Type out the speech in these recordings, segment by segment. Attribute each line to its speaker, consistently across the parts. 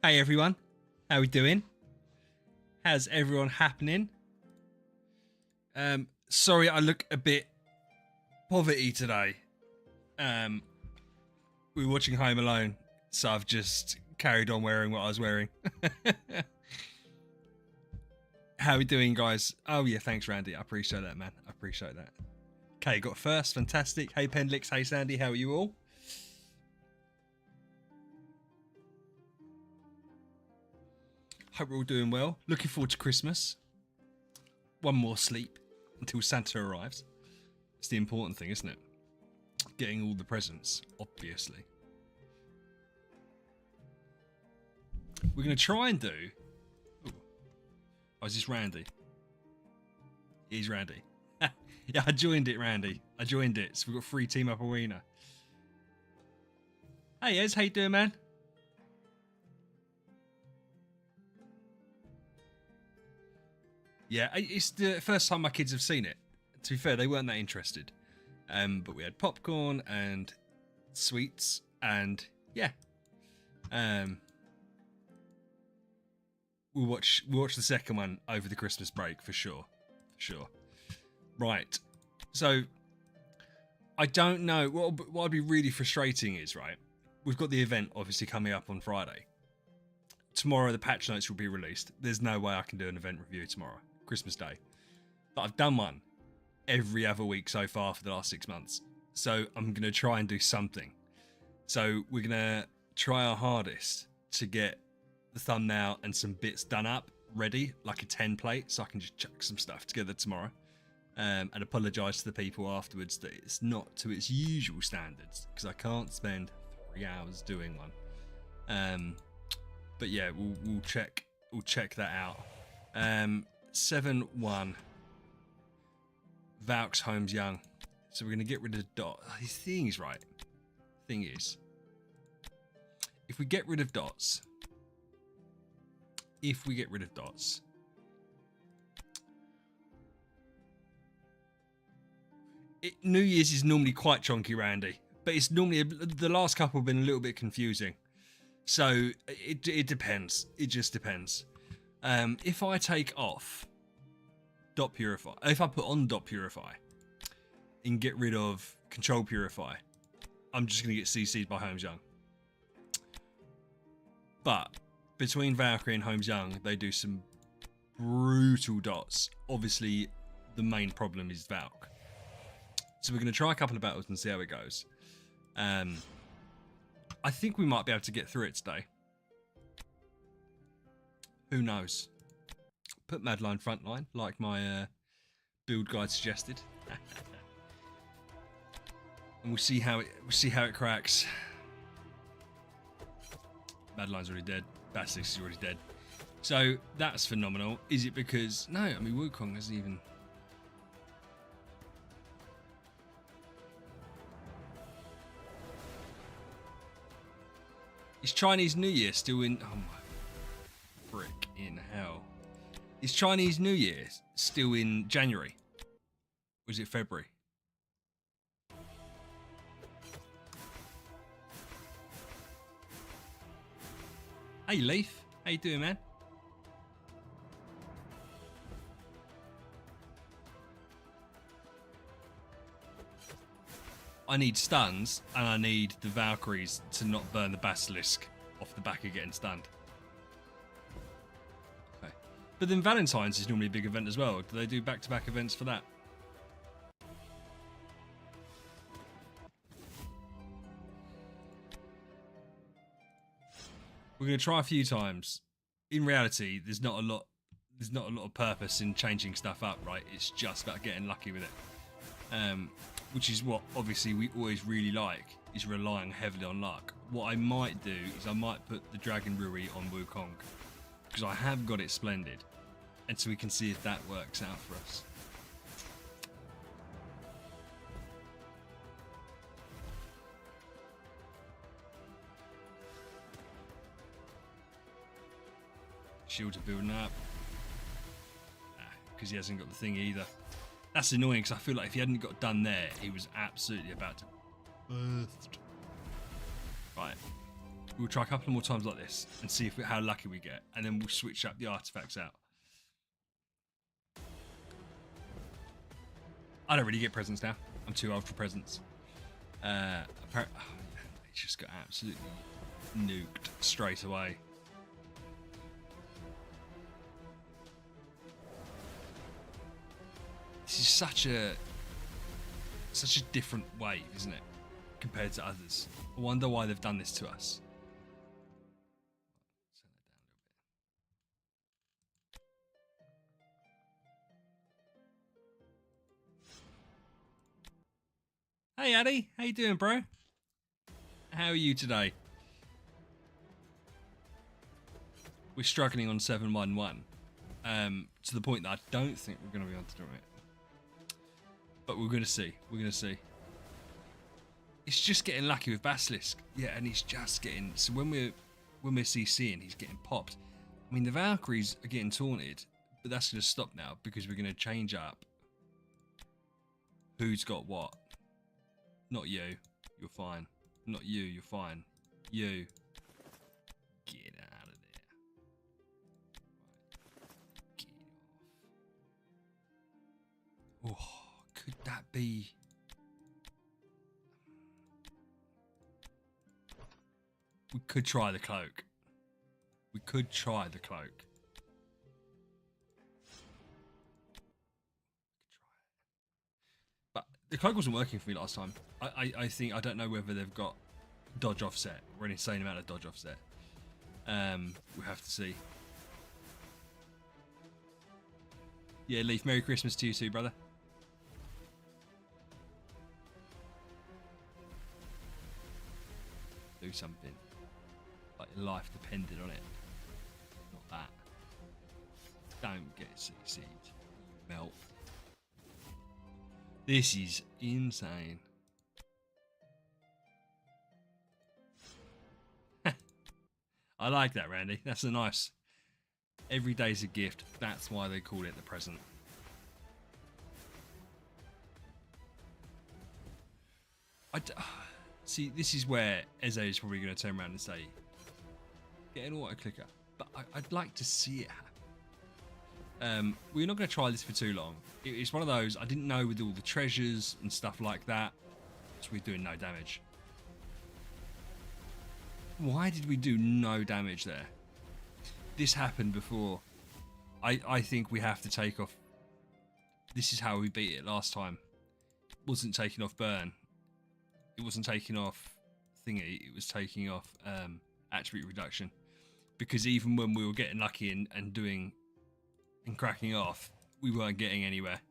Speaker 1: Hey everyone, how we doing? How's everyone happening? Sorry I look a bit poverty today. We were watching Home Alone, so I've just carried on wearing what I was wearing. How we doing, guys? Oh yeah, thanks Randy, I appreciate that, man. I appreciate that. Okay, got first, fantastic. Hey Pendlix, hey Sandy, how are you all? Hope we're all doing well. Looking forward to Christmas. One more sleep until Santa arrives. It's the important thing, isn't it? Getting all the presents, obviously. We're going to try and do... Ooh. Oh, is this Randy? He's Randy. Yeah, I joined it, Randy. I joined it. So we've got free Team Up Arena. Hey, Ez, how you doing, man? Yeah, it's the first time my kids have seen it. To be fair, they weren't that interested. But we had popcorn and sweets and yeah. We'll watch the second one over the Christmas break for sure. For sure. Right. So I don't know. What would be really frustrating is, right, we've got the event obviously coming up on Friday. Tomorrow the patch notes will be released. There's no way I can do an event review tomorrow, Christmas Day. But I've done one every other week so far for the last 6 months. So I'm going to try and do something. So we're going to try our hardest to get the thumbnail and some bits done up, ready, like a 10 plate, so I can just chuck some stuff together tomorrow. And apologise to the people afterwards that it's not to its usual standards, because I can't spend 3 hours doing one. But yeah, we'll check that out. 7-1. Valks Holmes Young. So we're gonna get rid of the dot. His thing is right. Thing is, if we get rid of dots, New Year's is normally quite chonky, Randy, but it's normally the last couple have been a little bit confusing. So it depends. It just depends. If I take off dot purify, if I put on dot purify and get rid of control purify, I'm just gonna get CC'd by Holmes Young. But between Valkyrie and Holmes Young, they do some brutal dots. Obviously, the main problem is Valk. So we're gonna try a couple of battles and see how it goes. I think we might be able to get through it today. Who knows? Put Madline frontline, like my build guide suggested, and we'll see how it cracks. Madline's already dead. Basilisk is already dead. So that's phenomenal. Is it because no? I mean, Wukong hasn't even. Is Chinese New Year still in? Oh my frick in hell! Is Chinese New Year still in January? Or is it February? Hey Leaf, how you doing, man? I need stuns, and I need the Valkyries to not burn the Basilisk off the back of getting stunned. Okay. But then Valentine's is normally a big event as well. Do they do back-to-back events for that? We're going to try a few times. In reality, there's not a lot of purpose in changing stuff up, right? It's just about getting lucky with it. Which is what obviously we always really like, is relying heavily on luck. What I might do is I might put the Dragon Rui on Wukong, because I have got it splendid, and so we can see if that works out for us. Shields are building up. Because he hasn't got the thing either. That's annoying, because I feel like if he hadn't got done there, he was absolutely about to burst. Right. We'll try a couple more times like this and see how lucky we get, and then we'll switch up the artifacts out. I don't really get presents now. I'm too old for presents. They just got absolutely nuked straight away. This is such a different wave, isn't it, compared to others? I wonder why they've done this to us. Hey Addy, how you doing, bro? How are you today? We're struggling on 711, to the point that I don't think we're going to be able to do it. But we're going to see. We're going to see. It's just getting lucky with Basilisk, yeah, and he's just getting. So when we're CCing, he's getting popped. I mean, the Valkyries are getting taunted, but that's going to stop now because we're going to change up who's got what. Not you. You're fine. Not you. You're fine. You. Get out of there. Get off. Oh, could that be? We could try the cloak. We could try the cloak. But the cloak wasn't working for me last time. I think, I don't know whether they've got dodge offset or an insane amount of dodge offset. We'll have to see. Yeah, Leaf, Merry Christmas to you too, brother. Do something. Like your life depended on it. Not that. Don't get CC'd. Melt. This is insane. I like that, Randy. That's a nice. Every day's a gift. That's why they call it the present. See, this is where Eze is probably going to turn around and say, get an auto clicker. But I'd like to see it happen. We're not going to try this for too long. It's one of those, I didn't know with all the treasures and stuff like that, so we're doing no damage. Why did we do no damage there? This happened before. I think we have to take off. This is how we beat it last time. It wasn't taking off burn. It wasn't taking off thingy. It was taking off attribute reduction. Because even when we were getting lucky and doing and cracking off, we weren't getting anywhere.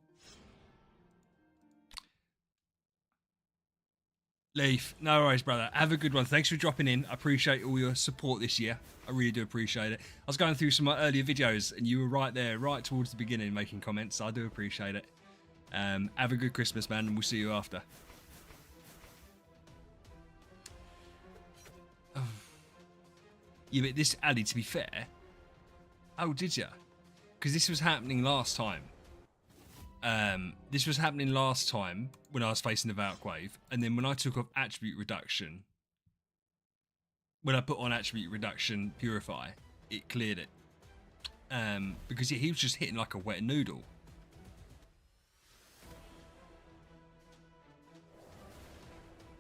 Speaker 1: Leaf, no worries, brother. Have a good one. Thanks for dropping in. I appreciate all your support this year. I really do appreciate it. I was going through some of my earlier videos and you were right there, right towards the beginning, making comments. I do appreciate it. Have a good Christmas, man, and we'll see you after. Oh. Yeah, but this, Ali, to be fair. Oh, did ya? Because this was happening last time. This was happening last time when I was facing the Valk Wave, and then when I took off attribute reduction, when I put on attribute reduction purify, it cleared it. Because he was just hitting like a wet noodle.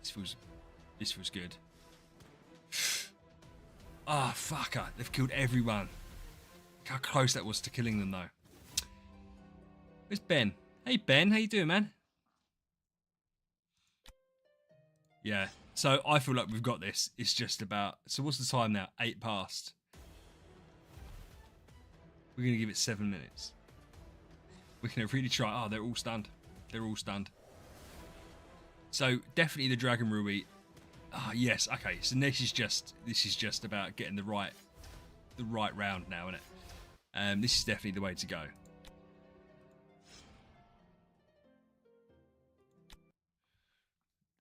Speaker 1: This was good. Ah, oh, fucker! They've killed everyone. Look how close that was to killing them, though. Where's Ben? Hey Ben, how you doing, man? Yeah, so I feel like we've got this. It's just about. So what's the time now? 8 past. We're gonna give it 7 minutes. We're gonna really try. Oh, they're all stunned. They're all stunned. So definitely the Dragon Rui. Ah, yes. Okay, so this is just about getting the right round now, isn't it? This is definitely the way to go.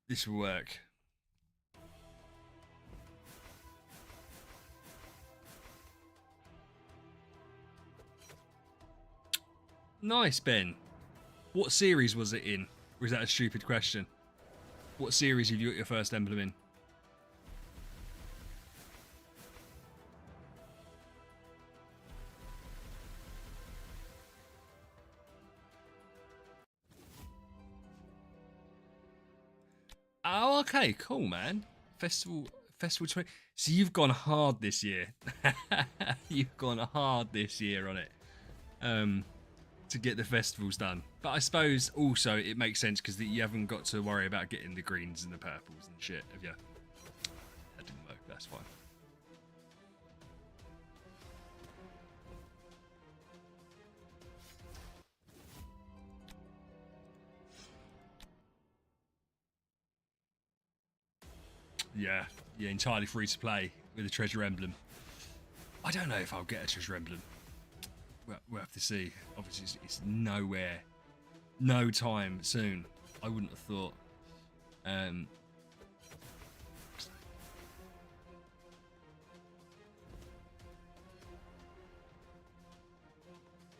Speaker 1: This will work. Nice, Ben. What series was it in? Or is that a stupid question? What series have you got your first emblem in? okay, cool, man. Festival 20. So you've gone hard this year. You've gone hard this year on it. To get the festivals done. But I suppose also it makes sense because you haven't got to worry about getting the greens and the purples and shit, have you? That didn't work, that's fine. Yeah, entirely free to play with a treasure emblem. I don't know if I'll get a treasure emblem. We'll have to see. Obviously, it's nowhere, no time soon. I wouldn't have thought.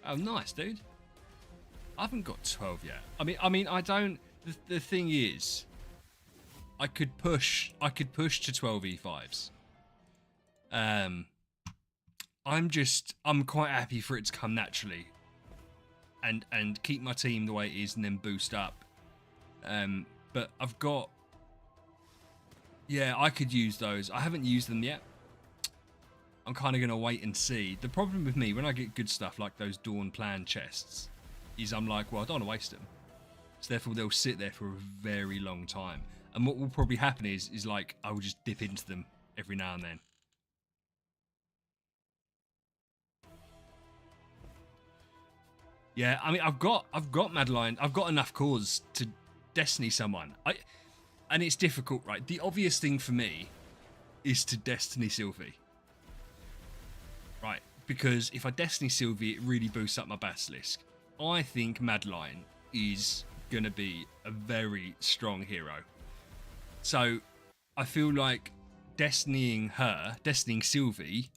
Speaker 1: Oh, nice, dude. I haven't got 12 yet. I mean, I don't. The thing is, I could push to 12 E5s. I'm quite happy for it to come naturally, and keep my team the way it is, and then boost up. But I've got, I could use those. I haven't used them yet. I'm kind of gonna wait and see. The problem with me when I get good stuff like those Dawn Plan chests, is I'm like, well, I don't want to waste them. So therefore, they'll sit there for a very long time. And what will probably happen is like I will just dip into them every now and then. Yeah, I mean, I've got Madeline. I've got enough cores to Destiny someone. And it's difficult, right? The obvious thing for me is to Destiny Sylvie. Right, because if I Destiny Sylvie, it really boosts up my Basilisk. I think Madeline is going to be a very strong hero. So I feel like destinying Sylvie,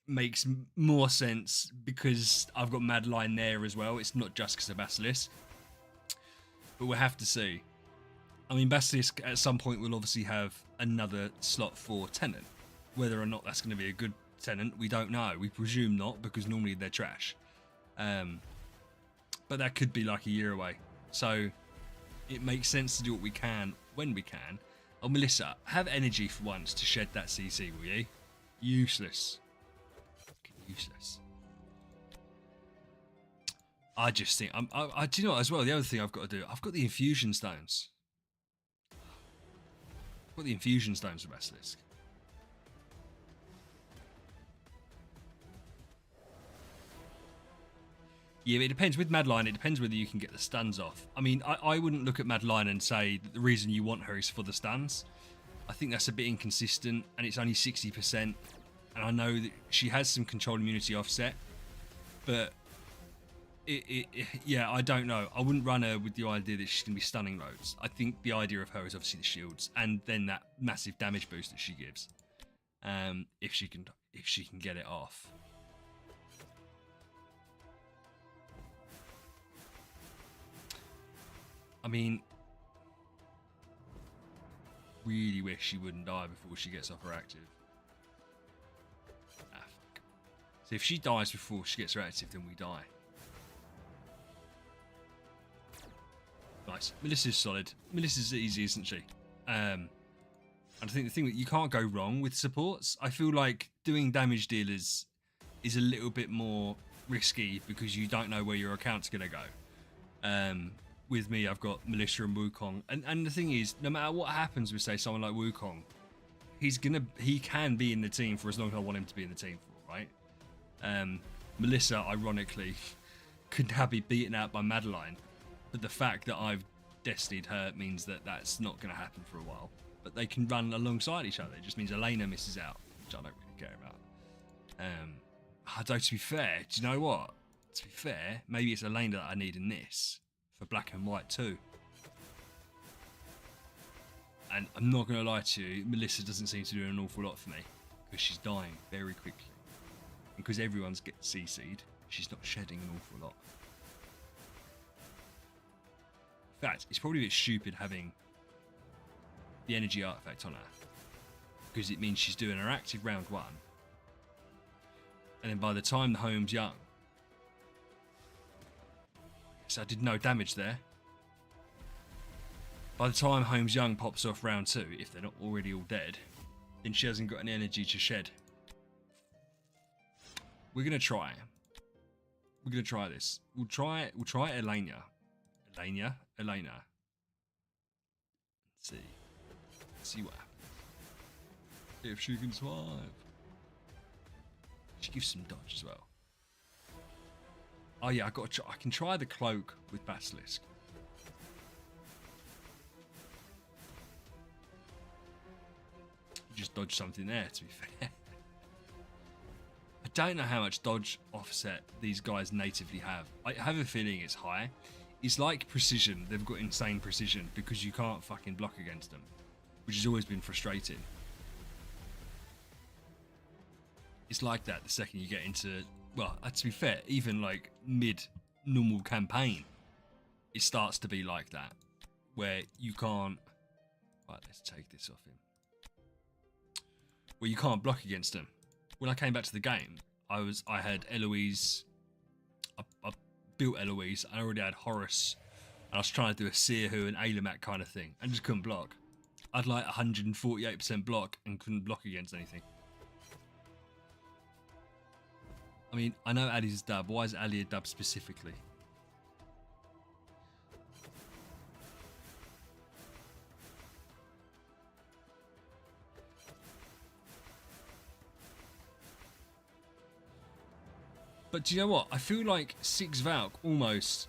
Speaker 1: makes more sense because I've got Madeline there as well. It's not just because of Basilisk. But we'll have to see. I mean, Basilisk at some point will obviously have another slot for Tenant. Whether or not that's going to be a good Tenant, we don't know. We presume not, because normally they're trash. But that could be like a year away. So it makes sense to do what we can when we can. Oh, Melissa, have energy for once to shed that CC, will you? Useless. Useless. I just think I do you know what, as well, the other thing I've got to do, I've got the infusion stones. I've got the infusion stones for Basilisk. Yeah, it depends. With Madeline, it depends whether you can get the stuns off. I mean, I wouldn't look at Madeline and say that the reason you want her is for the stuns. I think that's a bit inconsistent, and it's only 60%. And I know that she has some control immunity offset, but yeah, I don't know. I wouldn't run her with the idea that she's going to be stunning loads. I think the idea of her is obviously the shields, and then that massive damage boost that she gives, if she can get it off. I mean, really wish she wouldn't die before she gets off her active. Ah, fuck. So if she dies before she gets her active, then we die. Nice. Melissa's solid. Melissa's easy, isn't she? And I think the thing that you can't go wrong with supports, I feel like doing damage dealers is a little bit more risky because you don't know where your account's going to go. With me, I've got Melissa and Wukong, and the thing is, no matter what happens with, say, someone like Wukong, he can be in the team for as long as I want him to be in the team for, right? Melissa, ironically, could now be beaten out by Madeline, but the fact that I've destinied her means that that's not going to happen for a while. But they can run alongside each other. It just means Elena misses out, which I don't really care about. Although, to be fair, do you know what? To be fair, maybe it's Elena that I need in this. For black and white too. And I'm not going to lie to you, Melissa doesn't seem to do an awful lot for me because she's dying very quickly. And because everyone's getting CC'd, she's not shedding an awful lot. In fact, it's probably a bit stupid having the energy artifact on her because it means she's doing her active round 1, and then by the time the home's young, so I did no damage there. By the time Holmes Young pops off round 2, if they're not already all dead, then she hasn't got any energy to shed. We're gonna try. We're gonna try this. We'll try Elena. Elena. Let's see. Let's see what happens. If she can survive. She gives some dodge as well. Oh yeah, I can try the cloak with Basilisk. Just dodge something there, to be fair. I don't know how much dodge offset these guys natively have. I have a feeling it's high. It's like precision. They've got insane precision because you can't fucking block against them, which has always been frustrating. It's like that the second you get into, well, to be fair, even like mid-normal campaign, it starts to be like that, where you can't... Right, let's take this off him. Where you can't block against them. When I came back to the game, I had Eloise, I built Eloise, I already had Horus, and I was trying to do a Seerhu and Ailamak kind of thing, and just couldn't block. I'd like 148% block and couldn't block against anything. I mean, I know Ali's a dub. Why is Ali a dub specifically? But do you know what? I feel like 6 Valk almost...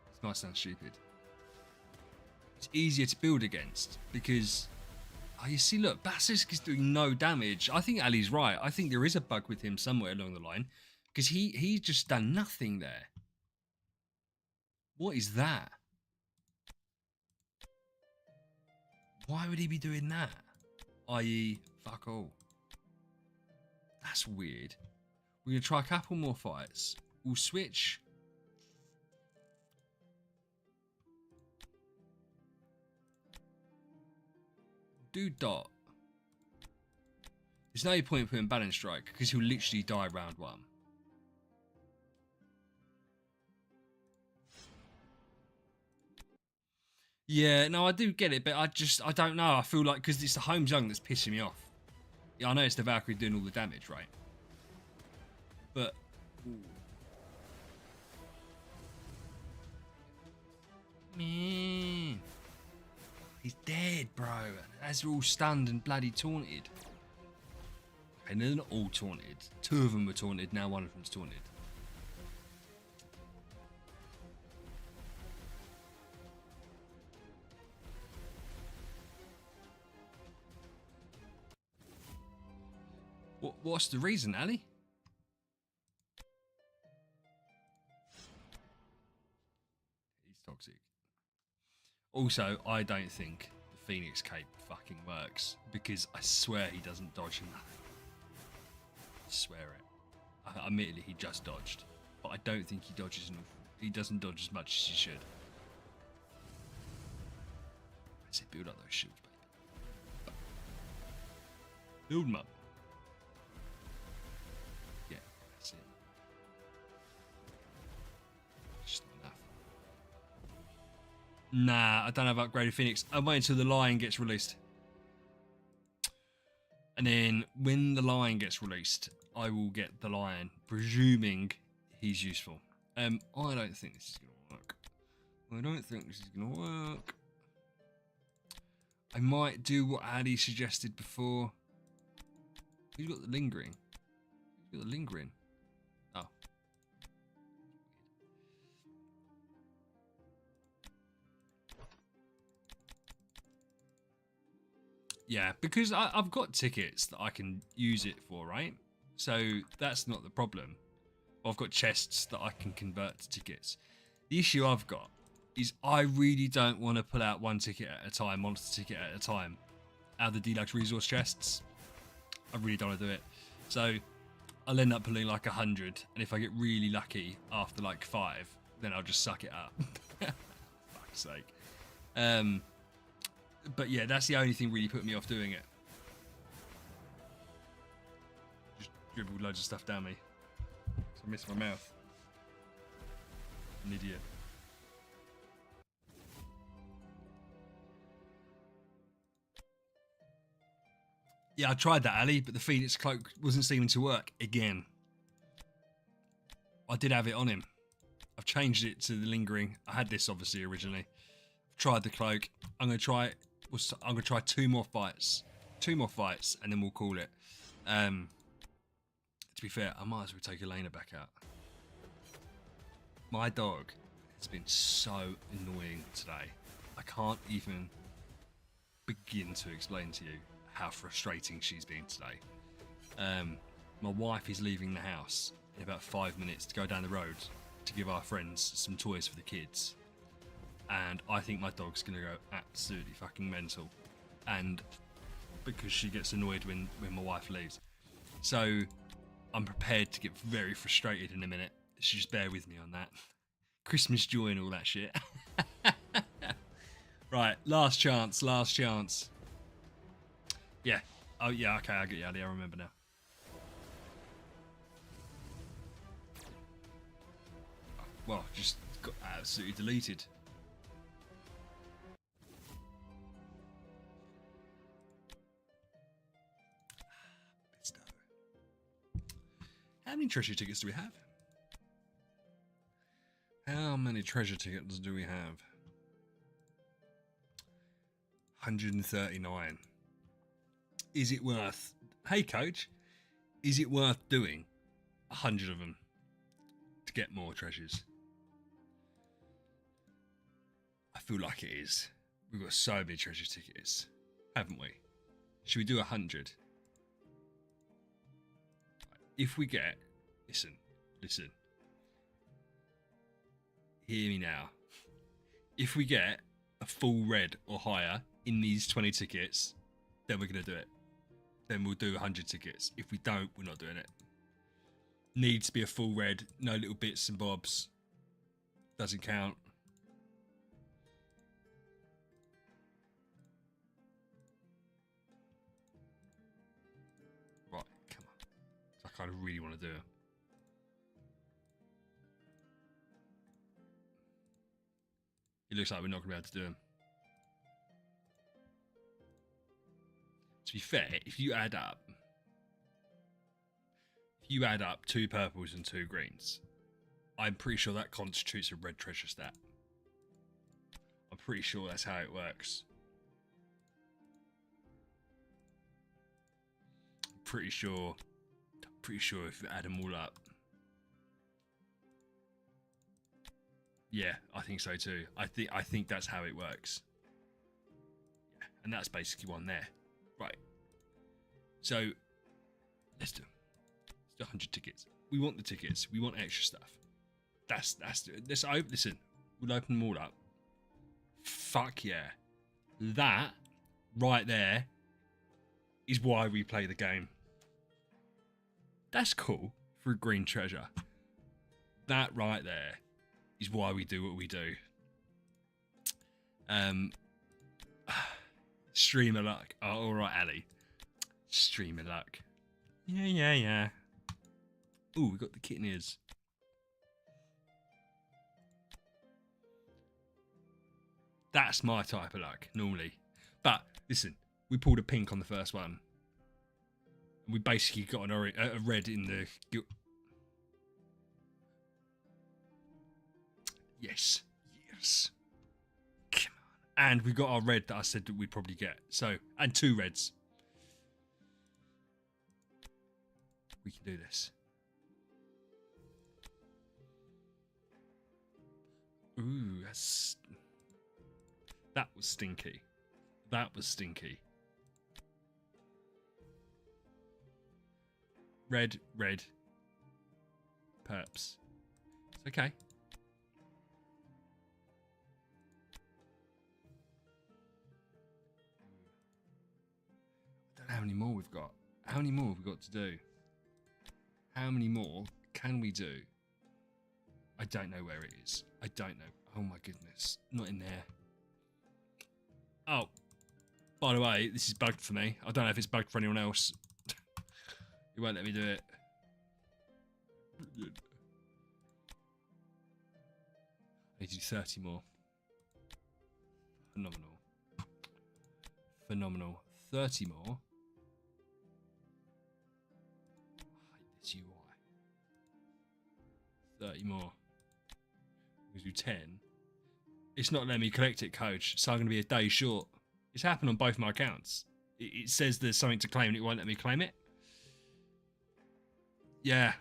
Speaker 1: This might sound stupid. It's easier to build against because... Oh, you see, look, Basilisk is doing no damage. I think Ali's right. I think there is a bug with him somewhere along the line because he's just done nothing there. What is that? Why would he be doing that? I.e., fuck all. That's weird. We're going to try a couple more fights. We'll switch. Do Dot. There's no point putting Balance Strike because he'll literally die round 1. Yeah, no, I do get it, but I don't know. I feel like because it's the Holmes Young that's pissing me off. Yeah, I know it's the Valkyrie doing all the damage, right? But man, he's dead, bro. As they're all stunned and bloody taunted. And they're not all taunted. 2 of them were taunted. Now 1 of them's taunted. What's the reason, Ali? He's toxic. Also, I don't think the Phoenix Cape fucking works because I swear he doesn't dodge nothing. I swear it. Admittedly, he just dodged, but I don't think he dodges enough. He doesn't dodge as much as he should. Let's say build up those shields, baby. Build them up. Yeah, that's it. Just not enough. Nah, I don't have upgraded Phoenix. I'll wait until the Lion gets released. And then when the Lion gets released, I will get the Lion, presuming he's useful. I don't think this is going to work. I don't think this is going to work. I might do what Ali suggested before. Who's got the lingering? Who's got the lingering? Oh. Yeah, because I've got tickets that I can use it for, right? So that's not the problem. I've got chests that I can convert to tickets. The issue I've got is I really don't want to pull out 1 ticket at a time, monster ticket at a time, out of the deluxe resource chests. I really don't want to do it. So I'll end up pulling like 100, and if I get really lucky after like 5, then I'll just suck it up. Fuck's sake. But yeah, that's the only thing really put me off doing it. Just dribbled loads of stuff down me. So I missed my mouth. An idiot. Yeah, I tried that, Ali, but the Phoenix cloak wasn't seeming to work again. I did have it on him. I've changed it to the lingering. I had this obviously originally. I've tried the cloak. I'm gonna try 2 more fights. 2 more fights, and then we'll call it. To be fair, I might as well take Elena back out. My dog has been so annoying today. I can't even begin to explain to you how frustrating she's been today. My wife is leaving the house in about 5 minutes to go down the road to give our friends some toys for the kids. And I think my dog's going to go absolutely fucking mental. And because she gets annoyed when my wife leaves. So I'm prepared to get very frustrated in a minute. So just bear with me on that. Christmas joy and all that shit. Right, last chance. Yeah. Oh yeah, okay, I get you, Ali, I remember now. Well, just got absolutely deleted. How many treasure tickets do we have? How many treasure tickets do we have? 139. Is it worth... Hey, coach. Is it worth doing 100 of them to get more treasures? I feel like it is. We've got so many treasure tickets, haven't we? Should we do 100? If we get... Listen. Hear me now. If we get a full red or higher in these 20 tickets, then we're going to do it. Then we'll do 100 tickets. If we don't, we're not doing it. Needs to be a full red, no little bits and bobs. Doesn't count. Right, come on. I kind of really want to do it. It looks like we're not going to be able to do them. To be fair, if you add up 2 purples and 2 greens, I'm pretty sure that constitutes a red treasure stat. I'm pretty sure that's how it works. Pretty sure if you add them all up. Yeah, I think so too. I think that's how it works. Yeah, and that's basically one there. Right. So let's do 100 tickets. We want the tickets. We want extra stuff. Listen, we'll open them all up. Fuck yeah. That right there is why we play the game. That's cool for a green treasure. That right there is why we do what we do. Stream of luck. Oh, all right, Ali. Stream of luck. Yeah. Ooh, we got the kitten ears. That's my type of luck, normally. But, listen, we pulled a pink on the first one. We basically got a red in the... Yes. Come on. And we got our red that I said that we'd probably get. So, and 2 reds. We can do this. Ooh, that was stinky. Red. Perps. It's okay. I don't know how many more we've got. How many more have we got to do? How many more can we do? I don't know where it is. I don't know. Oh my goodness. Not in there. Oh. By the way, this is bugged for me. I don't know if it's bugged for anyone else. It won't let me do it. I need to do 30 more. Phenomenal. 30 more. 30 more. We do 10. It's not letting me collect it, coach, so I'm going to be a day short. It's happened on both my accounts. It says there's something to claim and it won't let me claim it. Yeah.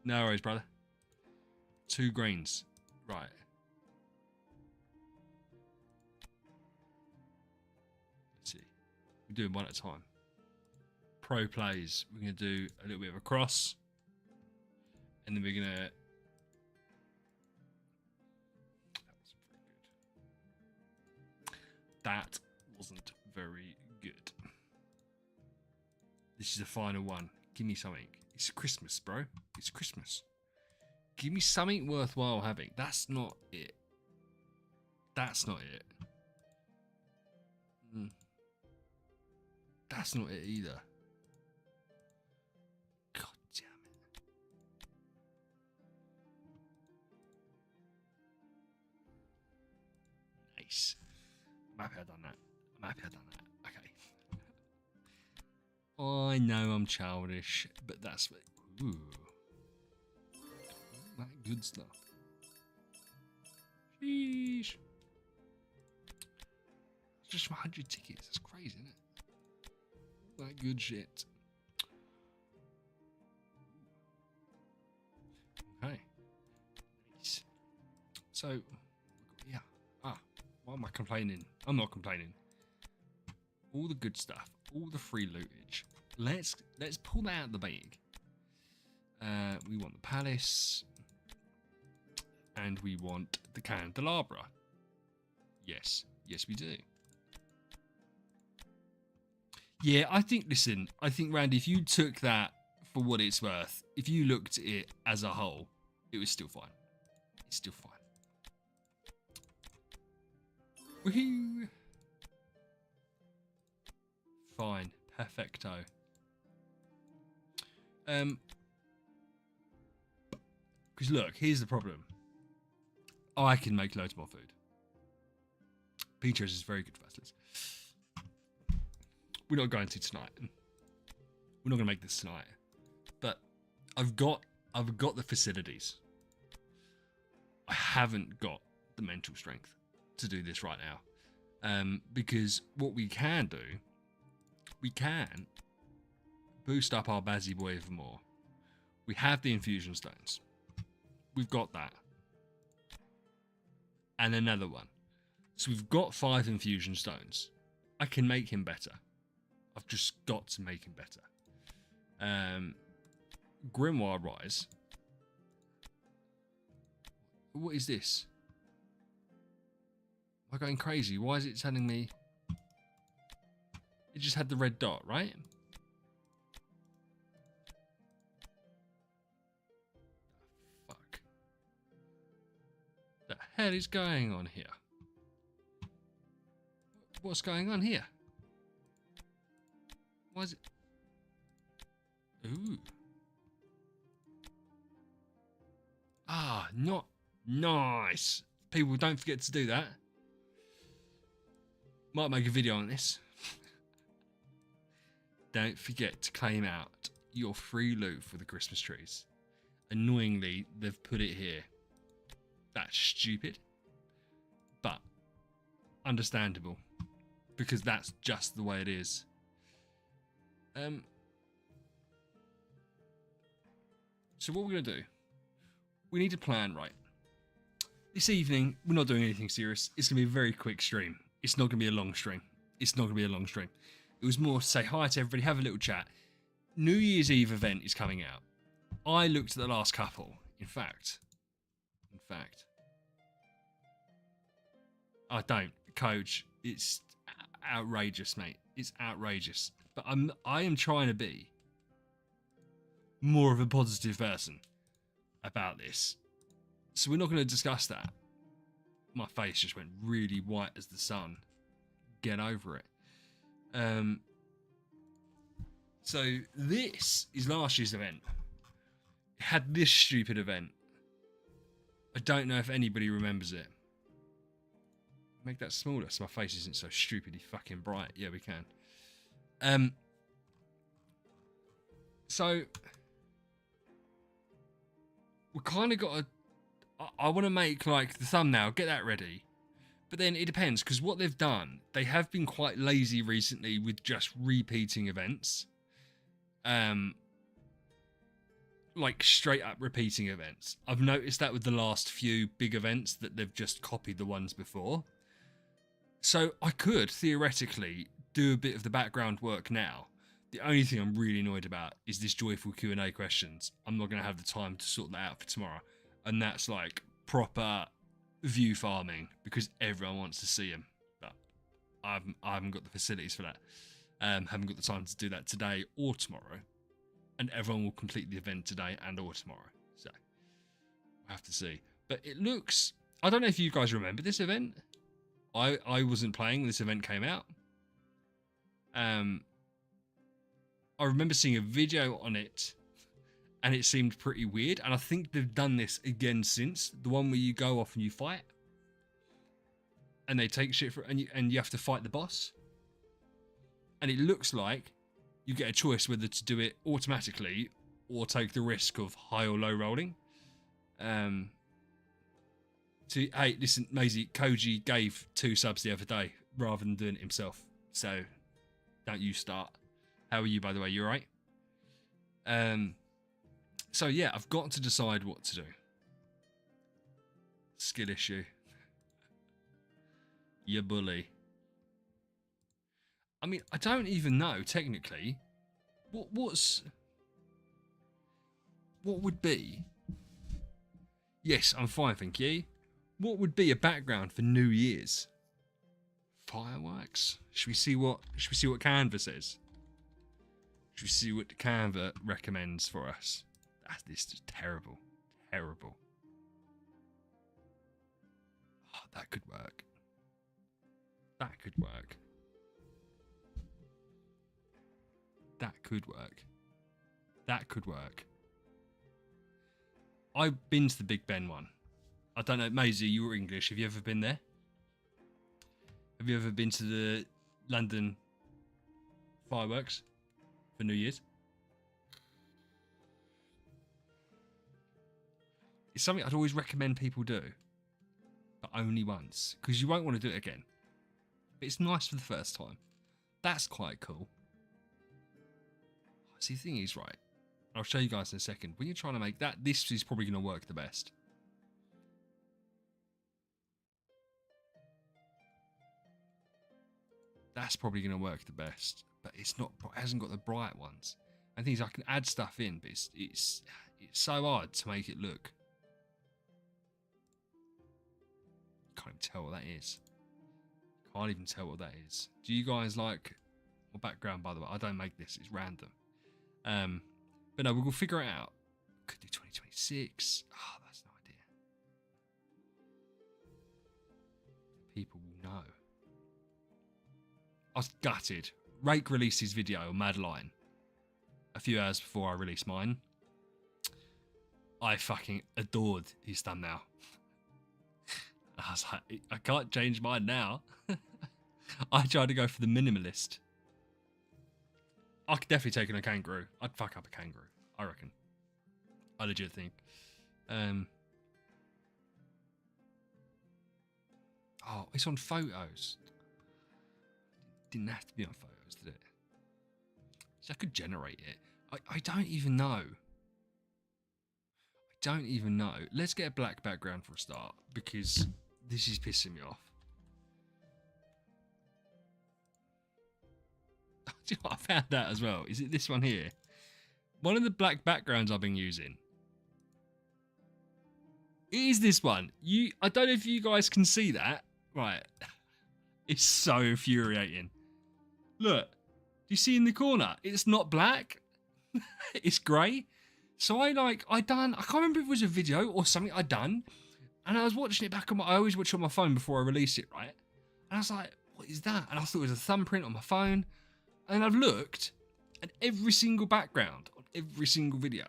Speaker 1: No worries, brother. 2 greens. Right. Let's see. We're doing one at a time. Pro plays. We're going to do a little bit of a cross. And then we're going to... That wasn't very good. This is the final one. Give me something. It's Christmas, bro. It's Christmas. Give me something worthwhile having. That's not it. That's not it. That's not it either. God damn it. Nice. I'm happy I've done that. I'm happy I've done that. Okay. I know I'm childish, but that's... Ooh. That good stuff. Sheesh. It's just 100 tickets. That's crazy, isn't it? That good shit. Okay. Nice. So, yeah. Why am I complaining? I'm not complaining. All the good stuff, all the free lootage. Let's pull that out of the bag. We want the palace, and we want the candelabra. Yes, we do. Yeah, I think. Listen, I think Randy, if you took that for what it's worth, if you looked at it as a whole, it was still fine. It's still fine. Woohoo! Fine, perfecto. Because look, here's the problem. I can make loads more food. Petros is very good fast. We're not going to tonight. We're not going to make this tonight. But I've got the facilities. I haven't got the mental strength to do this right now. Because what we can do, we can boost up our Bazzy boy even more. We have the infusion stones. We've got that. And another one. So we've got 5 infusion stones. I can make him better. I've just got to make him better. Grimoire Rise. What is this? Am I going crazy? Why is it telling me? It just had the red dot, right? Fuck. The hell is going on here? What's going on here? Why is it? Ooh. Not nice. People, don't forget to do that. Might make a video on this. Don't forget to claim out your free loot for the Christmas trees. Annoyingly, they've put it here. That's stupid. But understandable. Because that's just the way it is. So what we're going to do, we need to plan, right? This evening, we're not doing anything serious. It's going to be a very quick stream. It's not going to be a long stream. It's not going to be a long stream. It was more to say hi to everybody, have a little chat. New Year's Eve event is coming out. I looked at the last couple. In fact. I don't. Coach, it's outrageous, mate. It's outrageous. But I am trying to be more of a positive person about this. So we're not going to discuss that. My face just went really white as the sun. Get over it. So this is last year's event. It had this stupid event. I don't know if anybody remembers it. Make that smaller so my face isn't so stupidly fucking bright. Yeah, we can. So we kind of got to. I want to make like the thumbnail, get that ready. But then it depends, because what they've done, they have been quite lazy recently with just repeating events. Like straight up repeating events. I've noticed that with the last few big events that they've just copied the ones before. So I could theoretically do a bit of the background work now. The only thing I'm really annoyed about is this joyful Q&A questions. I'm not going to have the time to sort that out for tomorrow. And that's like proper view farming because everyone wants to see them. But I haven't got the facilities for that. Haven't got the time to do that today or tomorrow. And everyone will complete the event today and or tomorrow. So we'll have to see. But it looks... I don't know if you guys remember this event. I wasn't playing when this event came out. I remember seeing a video on it and it seemed pretty weird. And I think they've done this again since. The one where you go off and you fight. And they take shit for and you have to fight the boss. And it looks like you get a choice whether to do it automatically or take the risk of high or low rolling. So, hey, listen, Maisie, Koji gave 2 subs the other day rather than doing it himself. So, don't you start. How are you, by the way? You all right? So, yeah, I've got to decide what to do. Skill issue. You bully. I mean, I don't even know, technically, what would be... Yes, I'm fine, thank you. What would be a background for New Year's? Fireworks? Should we see what Canva says? Should we see what Canva recommends for us? This is terrible. Terrible. Oh, that could work. That could work. That could work. That could work. I've been to the Big Ben one. I don't know, Maisie, you're English. Have you ever been there? Have you ever been to the London fireworks for New Year's? It's something I'd always recommend people do, but only once, because you won't want to do it again. But it's nice for the first time. That's quite cool. See, the thing is, right, I'll show you guys in a second. When you're trying to make that, this is probably going to work the best. That's probably going to work the best, but it's not. It hasn't got the bright ones. And things I can add stuff in, but it's so hard to make it look. Can't even tell what that is. Can't even tell what that is. Do you guys like my background? By the way, I don't make this. It's random. But no, we'll figure it out. Could do 2026. Oh, that's no idea. People will know. I was gutted. Rake released his video on Madeline a few hours before I released mine. I fucking adored his thumbnail. I was like, I can't change mine now. I tried to go for the minimalist. I could definitely take on a kangaroo. I'd fuck up a kangaroo, I reckon. I legit think. Oh, it's on photos. Didn't have to be on photos, did it? So I could generate it. I don't even know. I don't even know. Let's get a black background for a start, because this is pissing me off. Do you know what I found out as well? Is it this one here? One of the black backgrounds I've been using. It is this one. I don't know if you guys can see that. Right. It's so infuriating. Look. Do you see in the corner? It's not black. It's grey. So I can't remember if it was a video or something I'd done. And I was watching it back on I always watch it on my phone before I release it, right? And I was like, what is that? And I thought it was a thumbprint on my phone. And I've looked, and every single background on every single video,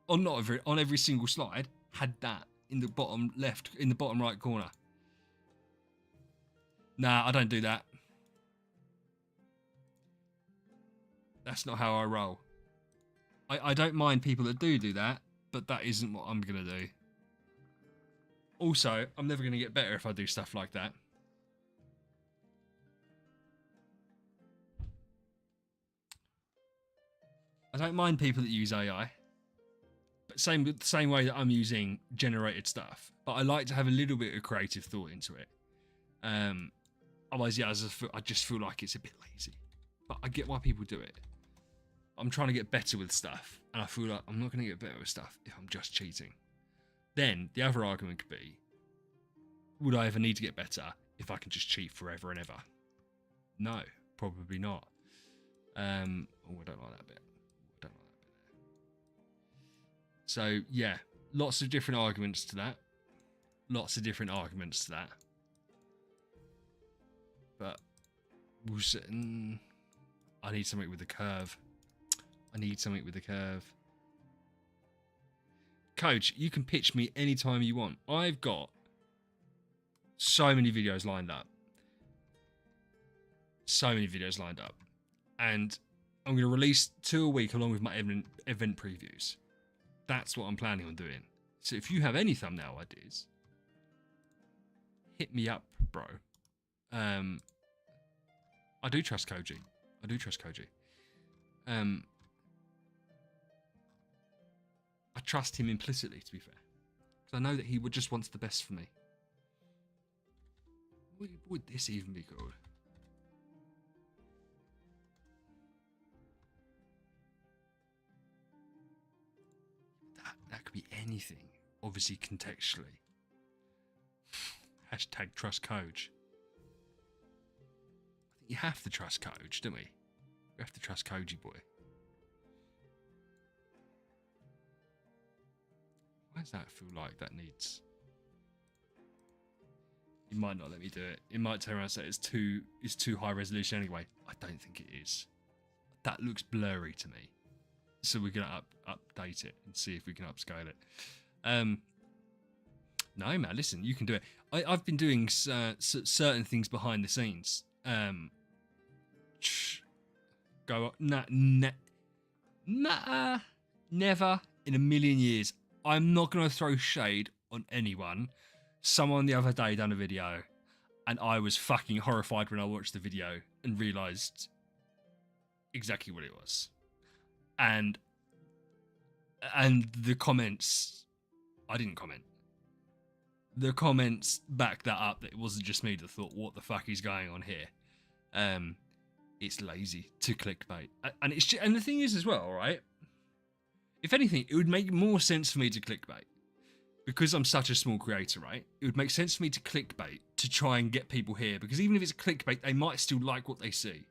Speaker 1: on every single slide, had that in the bottom left, in the bottom right corner. Nah, I don't do that. That's not how I roll. I don't mind people that do that, but that isn't what I'm going to do. Also, I'm never going to get better if I do stuff like that. I don't mind people that use AI, but same way that I'm using generated stuff. But I like to have a little bit of creative thought into it. Otherwise, yeah, I just feel like it's a bit lazy. But I get why people do it. I'm trying to get better with stuff, and I feel like I'm not going to get better with stuff if I'm just cheating. Then the other argument could be, would I ever need to get better if I can just cheat forever and ever? No, probably not. Oh, I don't like that bit. So yeah, lots of different arguments to that. But I need something with a curve. Coach, you can pitch me anytime you want. I've got so many videos lined up. And I'm going to release 2 a week along with my event previews. That's what I'm planning on doing. So if you have any thumbnail ideas, hit me up, bro. I do trust Koji. I trust him implicitly, to be fair. Because I know that he just wants the best for me. What would this even be called? That could be anything. Obviously, contextually. Hashtag trust Coach. I think you have to trust Coach, don't we? We have to trust Koji boy. Why does that feel like that needs? He might not let me do it. It might turn around and say it's too high resolution anyway. I don't think it is. That looks blurry to me. So we're gonna update it and see if we can upscale it. No man, listen, you can do it. I've been doing certain things behind the scenes. Never in a million years. I'm not gonna throw shade on anyone. Someone the other day done a video, and I was fucking horrified when I watched the video and realised exactly what it was. And the comments, I didn't comment. The comments back that up, that it wasn't just me that thought, what the fuck is going on here? It's lazy to clickbait. And and the thing is as well, right? If anything, it would make more sense for me to clickbait. Because I'm such a small creator, right? It would make sense for me to clickbait to try and get people here. Because even if it's a clickbait, they might still like what they see.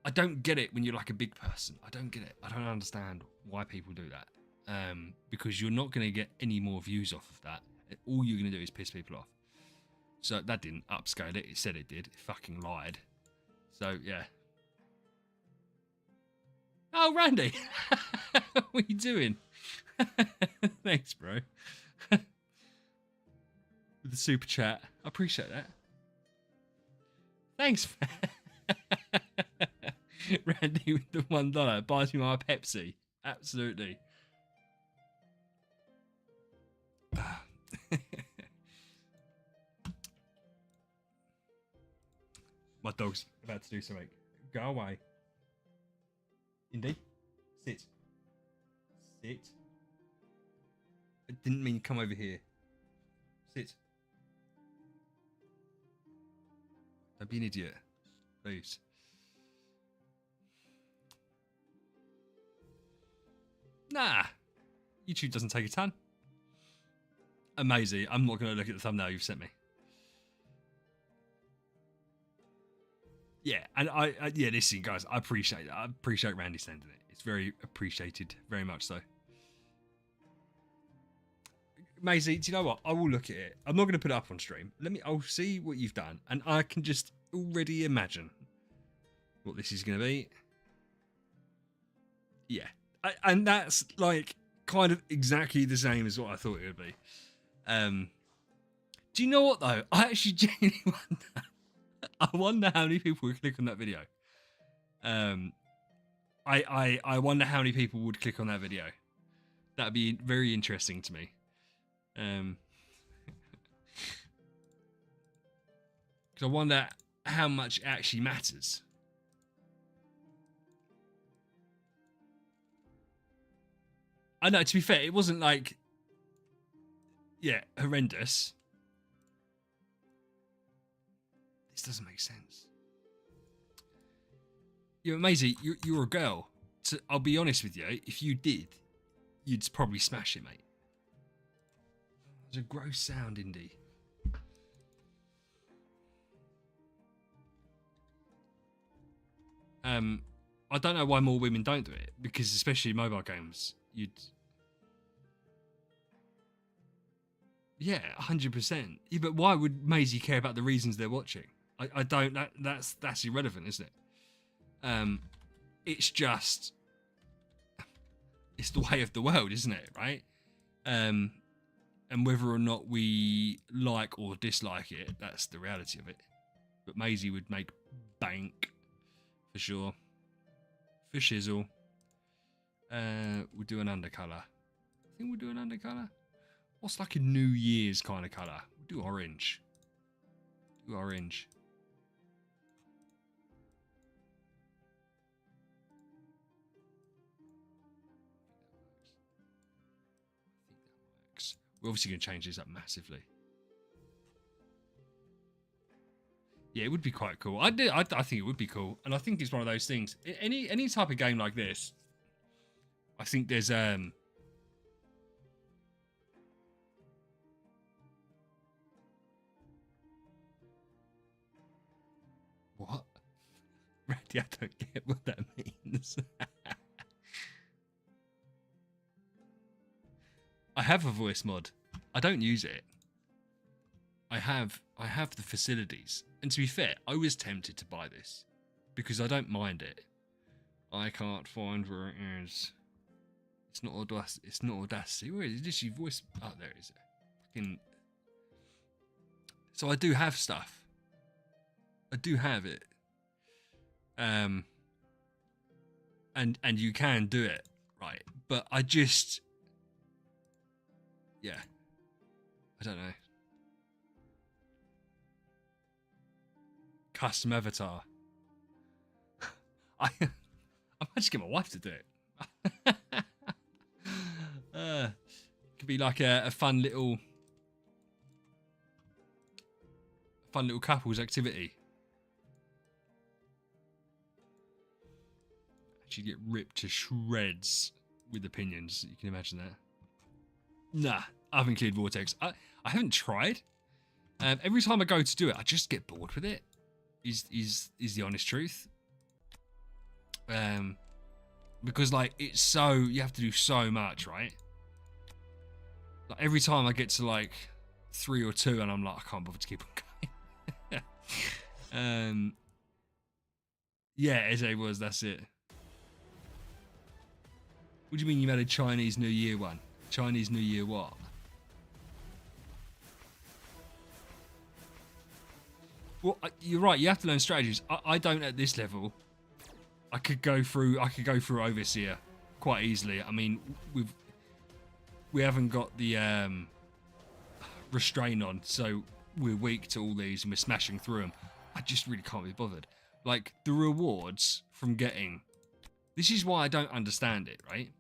Speaker 1: I don't get it when you're like a big person. I don't get it. I don't understand why people do that. Because you're not going to get any more views off of that. All you're going to do is piss people off. So that didn't upscale it. It said it did. It fucking lied. So, yeah. Oh, Randy. What are you doing? Thanks, bro. With the super chat. I appreciate that. Thanks, Randy with the $1 buys me my Pepsi. Absolutely. My dog's about to do something. Go away. Indy, sit. Sit. I didn't mean come over here. Sit. Don't be an idiot. Please. Nah. YouTube doesn't take a ton. Amazing. I'm not going to look at the thumbnail you've sent me. Yeah, and yeah, listen, guys, I appreciate that. I appreciate Randy sending it. It's very appreciated, very much so. Maisie, do you know what? I will look at it. I'm not going to put it up on stream. I'll see what you've done, and I can just already imagine what this is going to be. Yeah, and that's like kind of exactly the same as what I thought it would be. Do you know what though? I actually genuinely wonder. I wonder how many people would click on that video. I wonder how many people would click on that video. That'd be very interesting to me. Because I wonder how much it actually matters. I know, to be fair, it wasn't like, yeah, horrendous. This doesn't make sense. You're amazing. You're a girl. So I'll be honest with you. If you did, you'd probably smash it, mate. It's a gross sound, Indy. I don't know why more women don't do it, because especially mobile games, you'd. Yeah, 100%. Yeah, but why would Maisie care about the reasons they're watching? I don't. That's irrelevant, isn't it? It's just. It's the way of the world, isn't it? Right? And whether or not we like or dislike it, that's the reality of it. But Maisie would make bank for sure. For shizzle. We'll do an undercolour. I think we'll do an undercolour. What's like a New Year's kind of colour? We'll do orange. Do orange. We're obviously going to change this up massively. Yeah, it would be quite cool. I think it would be cool, and I think it's one of those things. Any type of game like this, I think there's what? Ready? I don't get what that means. I have a voice mod. I don't use it. I have the facilities. And to be fair, I was tempted to buy this because I don't mind it. I can't find where it is. It's not Audacity. It's not Audacity. Where is it? Just your voice. Oh, there it is. Fucking. So I do have stuff. I do have it. And you can do it, right? But I just. Yeah. I don't know. Custom avatar. I might just get my wife to do it. Could be like a fun little couples activity. Actually get ripped to shreds with opinions. You can imagine that. Nah, I haven't cleared Vortex. I haven't tried. Every time I go to do it, I just get bored with it. Is the honest truth. Because like it's so, you have to do so much, right? Like every time I get to like 3 or 2 and I'm like, I can't bother to keep on going. Yeah, as it was, that's it. What do you mean you made a Chinese New Year one? Chinese New Year what? Well, you're right. You have to learn strategies. I don't at this level. I could go through Overseer quite easily. I mean, we haven't got the restraint on, so we're weak to all these and we're smashing through them. I just really can't be bothered. Like the rewards from getting. This is why I don't understand it, right?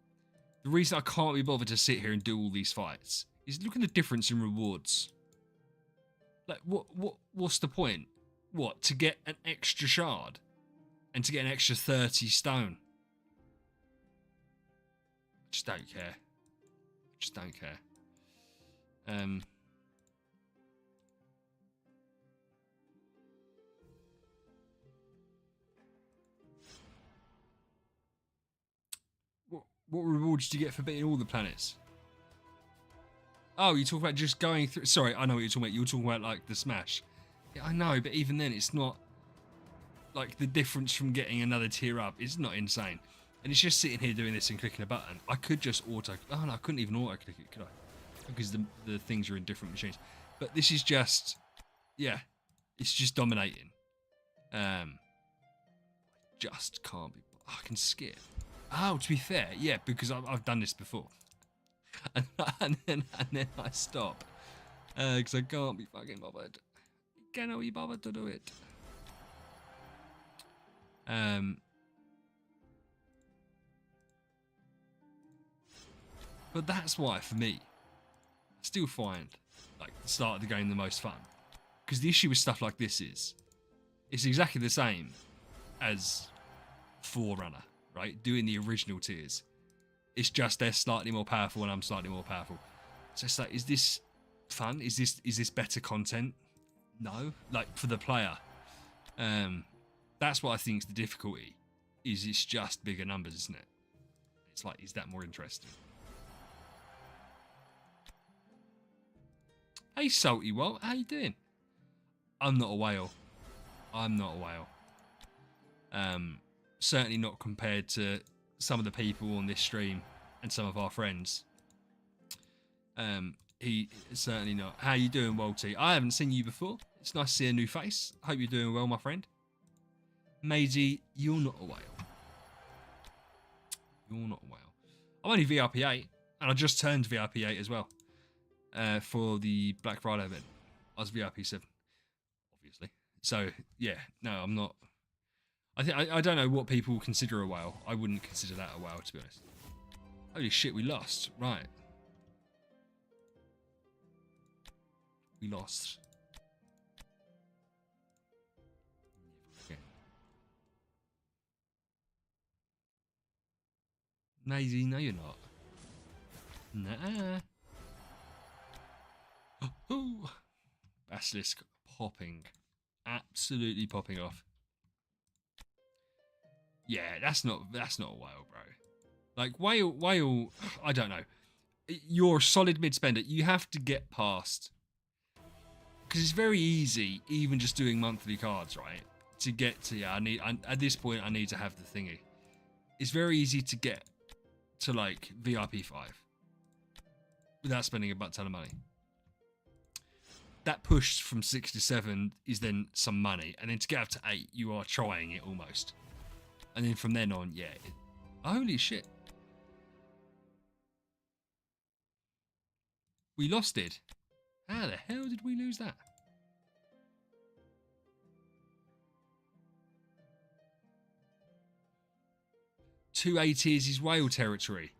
Speaker 1: The reason I can't be bothered to sit here and do all these fights is look at the difference in rewards. Like what's the point? What, to get an extra shard and to get an extra 30 stone? Just don't care. Just don't care. What rewards did you get for beating all the planets? Oh, you talk about just going through. Sorry, I know what you're talking about. You're talking about like the smash. Yeah, I know, but even then, it's not like the difference from getting another tier up. It's not insane, and it's just sitting here doing this and clicking a button. I could just auto. Oh no, I couldn't even auto click it, could I? Because the things are in different machines. But this is just, yeah, it's just dominating. Just can't be. I can skip. Oh, to be fair, yeah, because I've done this before, and then I stop because I can't be fucking bothered. Cannot be bothered to do it. But that's why, for me, I still find like the start of the game the most fun. Because the issue with stuff like this is, it's exactly the same as Forerunner, right? Doing the original tiers. It's just they're slightly more powerful and I'm slightly more powerful. So it's like, is this fun? Is this better content? No. Like, for the player. That's what I think is the difficulty. Is it's just bigger numbers, isn't it? It's like, is that more interesting? Hey, Salty Walt, how you doing? I'm not a whale. I'm not a whale. Certainly not compared to some of the people on this stream and some of our friends. He certainly not. How you doing, Walty? I haven't seen you before. It's nice to see a new face. Hope you're doing well, my friend. Maisie, you're not a whale. You're not a whale. I'm only VIP 8, and I just turned VIP 8 as well for the Black Friday event. I was VIP 7, obviously. So yeah, no, I'm not. I don't know what people consider a whale. I wouldn't consider that a whale, to be honest. Holy shit, we lost. Right. We lost. Okay. Maisie, no you're not. Nah. Oh. Basilisk popping. Absolutely popping off. Yeah, that's not a whale, bro. Like whale, I don't know. You're a solid mid spender. You have to get past, because it's very easy, even just doing monthly cards, right? To get to at this point I need to have the thingy. It's very easy to get to like VIP 5 without spending a butt ton of money. That push from 6 to 7 is then some money, and then to get up to 8, you are trying it almost. And then from then on, yeah. Holy shit. We lost it. How the hell did we lose that? Two A tiers is whale territory.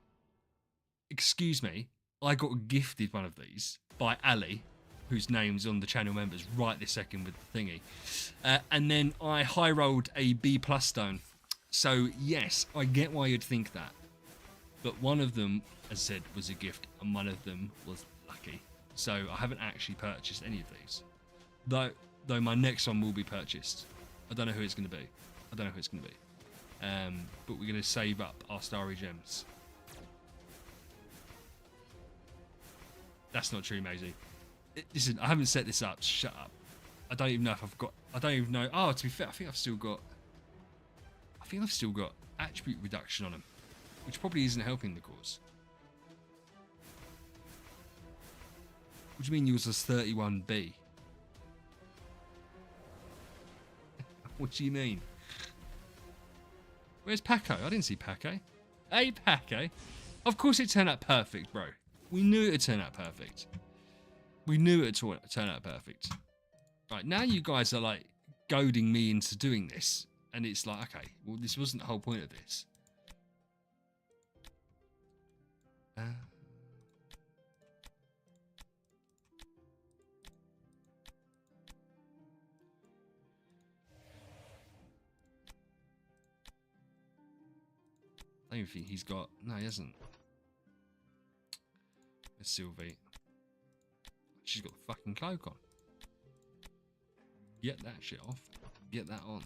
Speaker 1: Excuse me, I got gifted one of these by Ali, whose name's on the channel members right this second with the thingy. And then I high rolled a B+ stone. So yes, I get why you'd think that. But one of them, as I said, was a gift, and one of them was lucky. So I haven't actually purchased any of these. Though my next one will be purchased. I don't know who it's going to be. But we're going to save up our starry gems. That's not true, Maisie. Listen, I haven't set this up. Shut up. I don't even know if I've got... I don't even know... Oh, to be fair, I think I've still got attribute reduction on them, which probably isn't helping the cause. What do you mean yours was 31B? What do you mean? Where's Paco? I didn't see Paco. Hey, Paco. Of course it turned out perfect, bro. We knew it would turn out perfect. Right, now you guys are like goading me into doing this. And it's like, okay, well, this wasn't the whole point of this. I don't think he's got... No, he hasn't. It's Sylvie. She's got the fucking cloak on. Get that shit off. Get that on.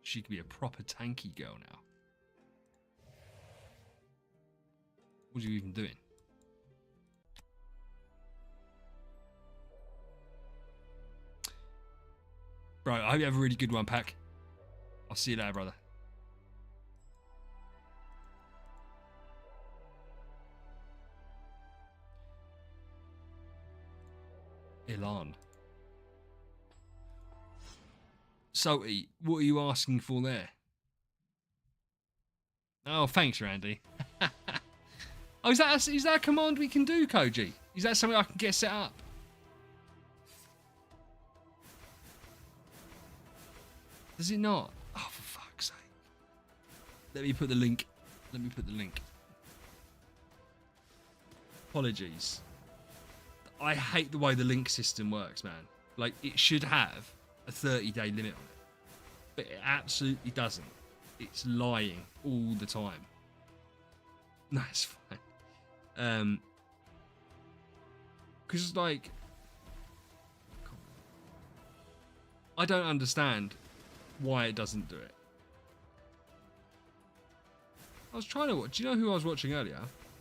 Speaker 1: She could be a proper tanky girl now. What are you even doing? Bro, I hope you have a really good one, Pack. I'll see you later, brother. Elan. Salty, what are you asking for there? Oh, thanks, Randy. Oh, is that a command we can do, Koji? Is that something I can get set up? Does it not? Oh, for fuck's sake. Let me put the link. Apologies. I hate the way the link system works, man. Like, it should have a 30-day limit on it. But it absolutely doesn't. It's lying all the time. No, it's fine. Because, like, I don't understand why it doesn't do it. I was trying to watch. Do you know who I was watching earlier?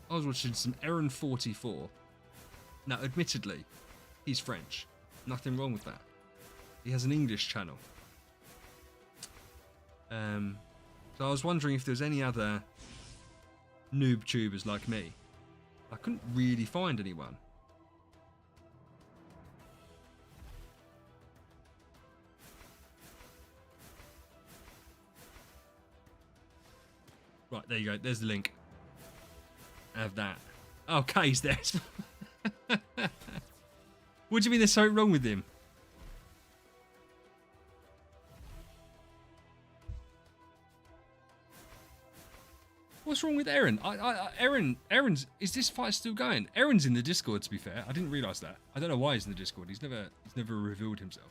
Speaker 1: I was watching some Aaron 44. Now, admittedly, he's French. Nothing wrong with that. He has an English channel. So I was wondering if there's any other noob tubers like me. I couldn't really find anyone. Right, there you go. There's the link. Have that. Oh, Kay's there. What do you mean there's something wrong with him? What's wrong with Aaron? Aaron's. Is this fight still going? Aaron's in the Discord. To be fair, I didn't realise that. I don't know why he's in the Discord. He's never revealed himself.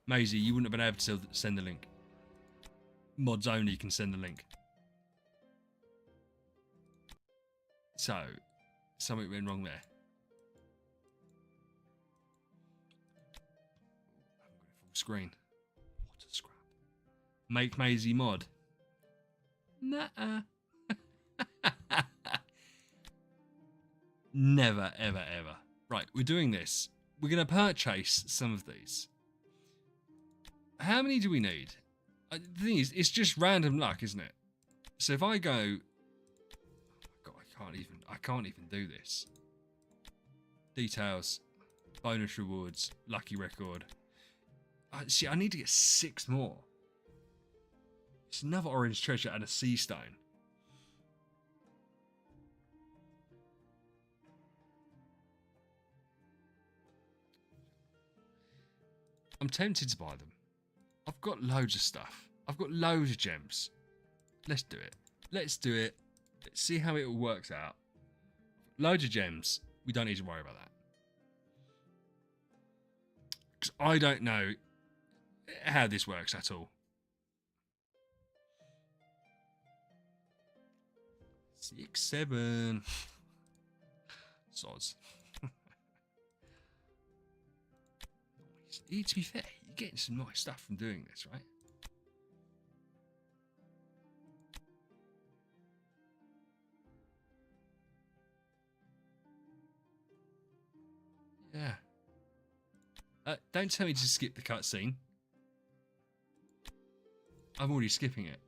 Speaker 1: Maisie, you wouldn't have been able to send the link. Mods only can send the link. So, something went wrong there. I haven't got it full screen. What a scrap. Make Maisie mod. Nuh-uh. Never, ever, ever. Right, we're doing this. We're going to purchase some of these. How many do we need? The thing is, it's just random luck, isn't it? So if I go... Oh my God, I can't even do this. Details. Bonus rewards. Lucky record. See, I need to get 6 more. It's another orange treasure and a sea stone. I'm tempted to buy them. I've got loads of stuff. I've got loads of gems. Let's do it. Let's do it. Let's see how it all works out. Loads of gems. We don't need to worry about that. Because I don't know how this works at all. 6, 7. Soz. To be fair, you're getting some nice stuff from doing this, right? Yeah. Don't tell me to skip the cutscene. I'm already skipping it.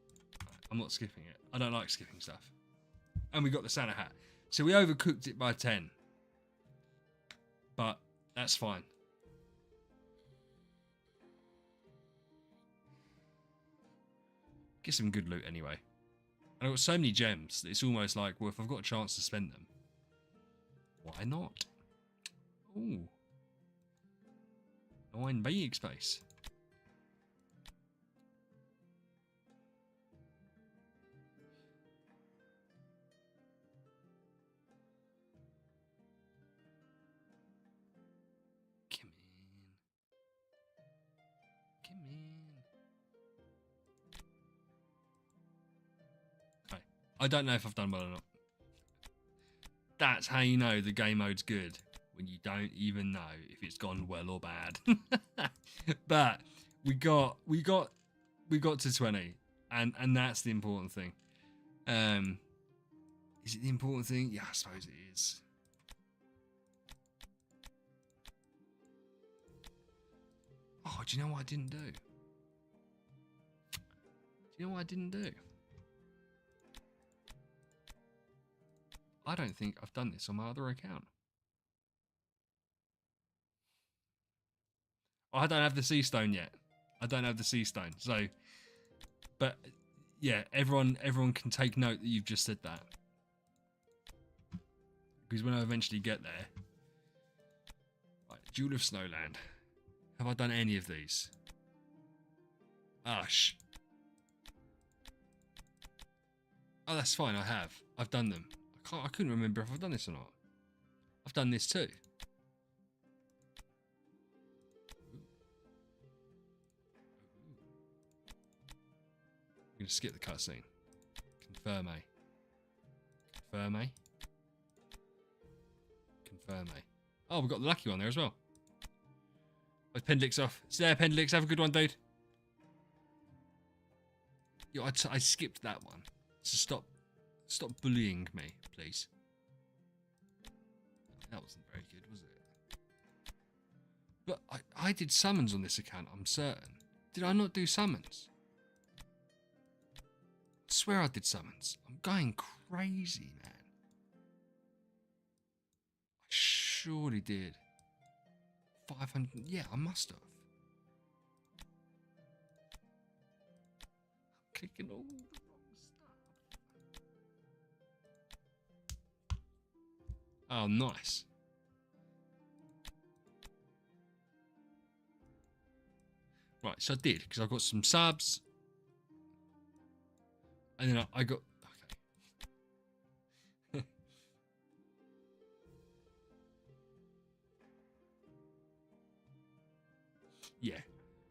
Speaker 1: I'm not skipping it. I don't like skipping stuff. And we got the Santa hat. So we overcooked it by 10. But that's fine. Get some good loot anyway. And I've got so many gems that it's almost like, well, if I've got a chance to spend them, why not? Ooh. 9 big space. Come in. Come in. Okay. I don't know if I've done well or not. That's how you know the game mode's good. When you don't even know if it's gone well or bad. But we got to 20, and that's the important thing. Is it the important thing? Yeah, I suppose it is. Oh, do you know what I didn't do? I don't think I've done this on my other account. I don't have the sea stone yet. I don't have the sea stone. So, but yeah, everyone can take note that you've just said that. Because when I eventually get there, right, Jewel of Snowland. Have I done any of these? Ush. Oh, that's fine. I have. I've done them. I couldn't remember if I've done this or not. I've done this too. I'm gonna skip the cutscene. Confirm A. Confirm A. Confirm A. Oh, we've got the lucky one there as well. My Pendix off. It's there, Pendix. Have a good one, dude. Yo, I skipped that one. So stop bullying me, please. That wasn't very good, was it? But I did summons on this account, I'm certain. Did I not do summons? I swear I did summons. I'm going crazy, man. I surely did. 500. Yeah, I must have. I'm clicking all the wrong stuff. Oh, nice. Right, so I did, because I got some subs. And then I got... Okay. Yeah.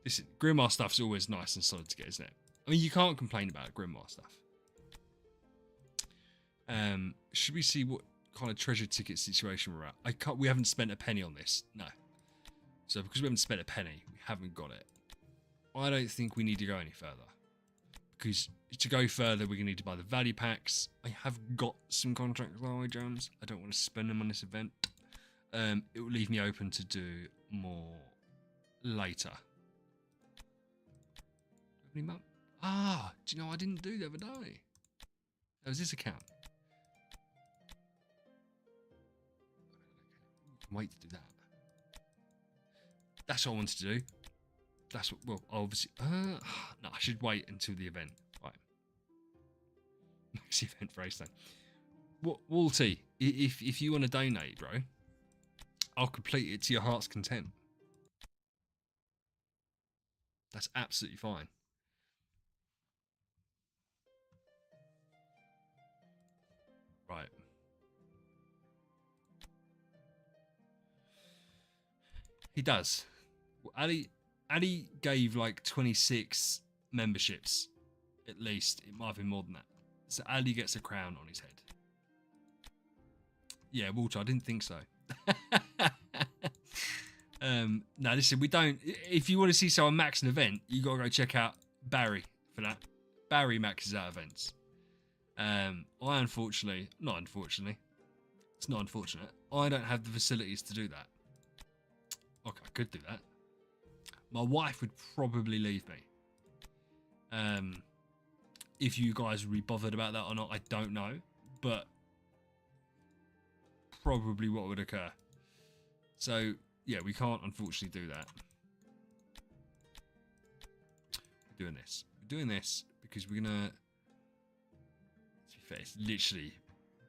Speaker 1: Listen, Grimoire stuff's always nice and solid to get, isn't it? I mean, you can't complain about Grimoire stuff. Should we see what kind of treasure ticket situation we're at? We haven't spent a penny on this. No. So because we haven't spent a penny, we haven't got it. I don't think we need to go any further. Because to go further, we're going to need to buy the value packs. I have got some contracts with RI Jones. I don't want to spend them on this event. It will leave me open to do more later. Ah, do you know what I didn't do the other day? That was this account. Wait to do that. That's what I wanted to do. That's what, well, obviously, no, I should wait until the event. Right. Next event for Ace. Walty, if you want to donate, bro, I'll complete it to your heart's content. That's absolutely fine. Right. He does. Well, Ali gave like 26 memberships, at least. It might have been more than that. So Ali gets a crown on his head. Yeah, Walter, I didn't think so. No, listen, we don't. If you want to see someone max an event, you gotta go check out Barry for that. Barry maxes out events. I unfortunately, not unfortunately, it's not unfortunate. I don't have the facilities to do that. Okay, I could do that. My wife would probably leave me. If you guys would be bothered about that or not, I don't know. But probably what would occur. So, yeah, we can't unfortunately do that. We're doing this. We're doing this because we're going to... To be fair, it's literally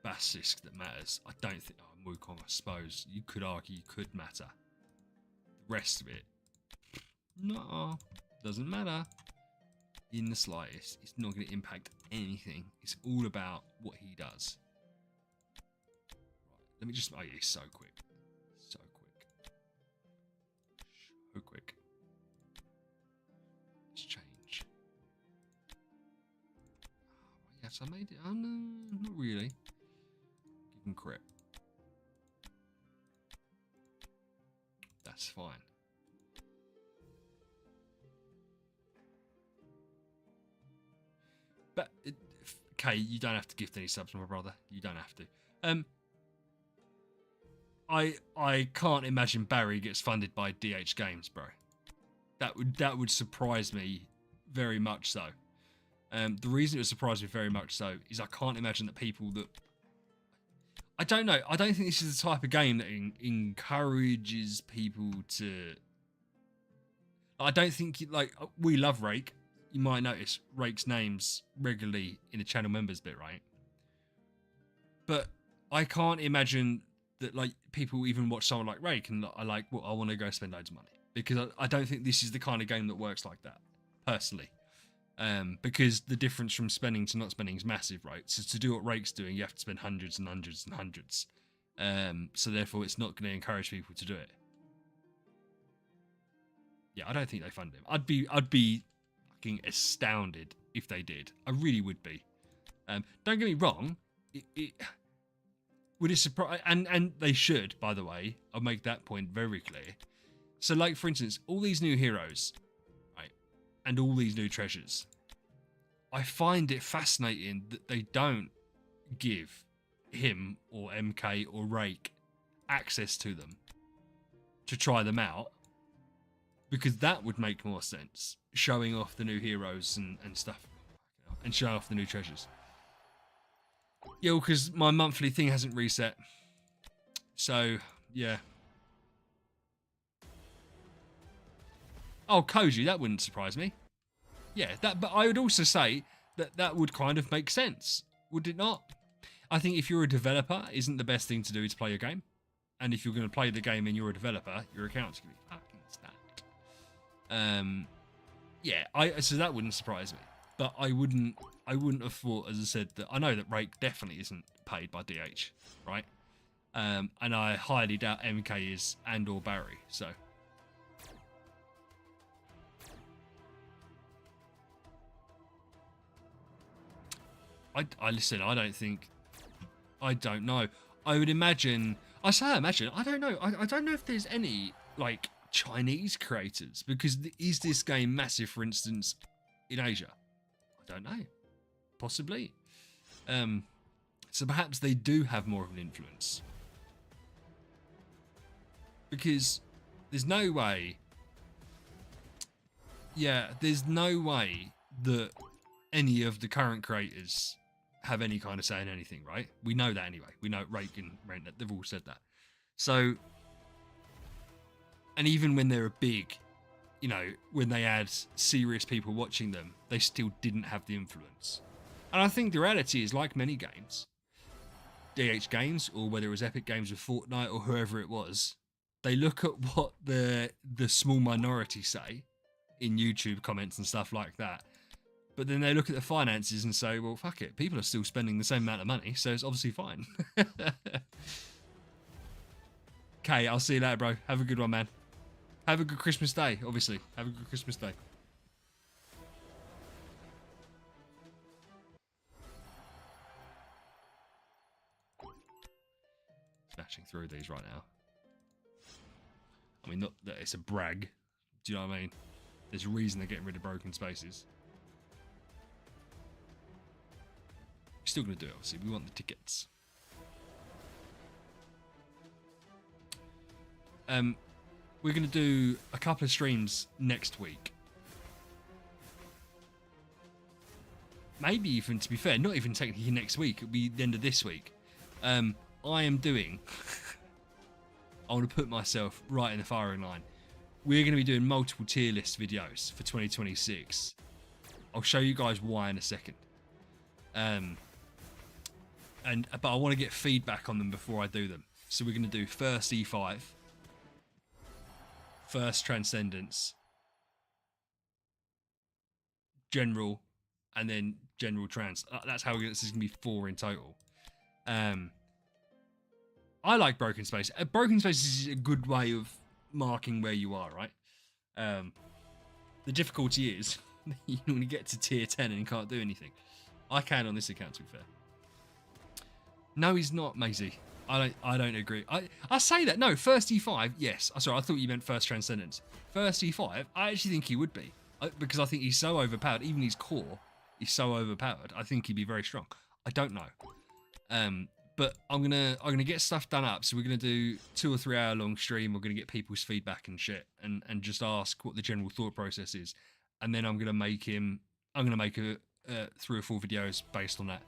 Speaker 1: Basilisk that matters. I don't think... Oh, Wukong, I suppose. You could argue you could matter. The rest of it... No, doesn't matter in the slightest. It's not going to impact anything. It's all about what he does. Right, let me just... Oh, yeah, he's so quick. So quick. So quick. Let's change. Oh, yes, I made it. Oh, no, not really. Give him crit. That's fine. But, okay, you don't have to gift any subs, my brother. You don't have to. I can't imagine Barry gets funded by DH Games, bro. That would surprise me very much so. The reason it would surprise me very much so is I can't imagine that people that... I don't know. I don't think this is the type of game that encourages people to... I don't think like we love Rake. You might notice Rake's names regularly in the channel members bit, right? But I can't imagine that like people even watch someone like Rake and are like, well, I want to go spend loads of money, because I don't think this is the kind of game that works like that, personally. Because the difference from spending to not spending is massive, right? So to do what Rake's doing, you have to spend hundreds and hundreds and hundreds. So therefore, it's not going to encourage people to do it. Yeah, I don't think they fund him. I'd be fucking astounded if they did. I really would be. Don't get me wrong. Would it surprise? And they should, by the way. I'll make that point very clear. So, like for instance, all these new heroes, right, and all these new treasures. I find it fascinating that they don't give him or MK or Rake access to them to try them out, because that would make more sense, showing off the new heroes and stuff, and showing off the new treasures. Yeah, because my monthly thing hasn't reset, so yeah. Oh, Koji, that wouldn't surprise me. Yeah, that. But I would also say that that would kind of make sense, would it not? I think if you're a developer, isn't the best thing to do is play a game, and if you're going to play the game and you're a developer, your account's going to be fucking stacked. Yeah, so that wouldn't surprise me, but I wouldn't have thought, as I said, that I know that Rake definitely isn't paid by DH, right? And I highly doubt MK is, and or Barry. So I listen. I don't know. I would imagine. I say imagine. I don't know. I don't know if there's any like Chinese creators, because is this game massive, for instance, in Asia? I don't know. Possibly. So perhaps they do have more of an influence, because there's no way. Yeah, there's no way that any of the current creators have any kind of say in anything, right? We know that anyway. We know Rake and Rent, they've all said that. So, and even when they're big, you know, when they had serious people watching them, they still didn't have the influence. And I think the reality is, like many games, DH games, or whether it was Epic Games with Fortnite or whoever it was, they look at what the small minority say in YouTube comments and stuff like that. But then they look at the finances and say, well, fuck it. People are still spending the same amount of money, so it's obviously fine. Okay, I'll see you later, bro. Have a good one, man. Have a good Christmas day, obviously. Have a good Christmas day. Smashing through these right now. I mean, not that it's a brag. Do you know what I mean? There's a reason they're getting rid of broken spaces. Still going to do it, obviously. We want the tickets. We're going to do a couple of streams next week. Maybe even, to be fair, not even technically next week. It'll be the end of this week. I am doing... I want to put myself right in the firing line. We're going to be doing multiple tier list videos for 2026. I'll show you guys why in a second. But I want to get feedback on them before I do them. So we're going to do first E5, first Transcendence, General, and then General Trans. That's how this is going to be 4 in total. I like Broken Space. Broken Space is a good way of marking where you are, right? The difficulty is you only get to tier 10 and you can't do anything. I can on this account, to be fair. No, he's not, Maisie. I don't agree. I say that. No, first E5, yes. Sorry, I thought you meant first Transcendence. First E5, I actually think he would be. Because I think he's so overpowered. Even his core is so overpowered. I think he'd be very strong. I don't know. But I'm gonna get stuff done up. So we're gonna do 2 or 3 hour long stream. We're gonna get people's feedback and shit, and just ask what the general thought process is. And then I'm gonna make 3 or 4 videos based on that.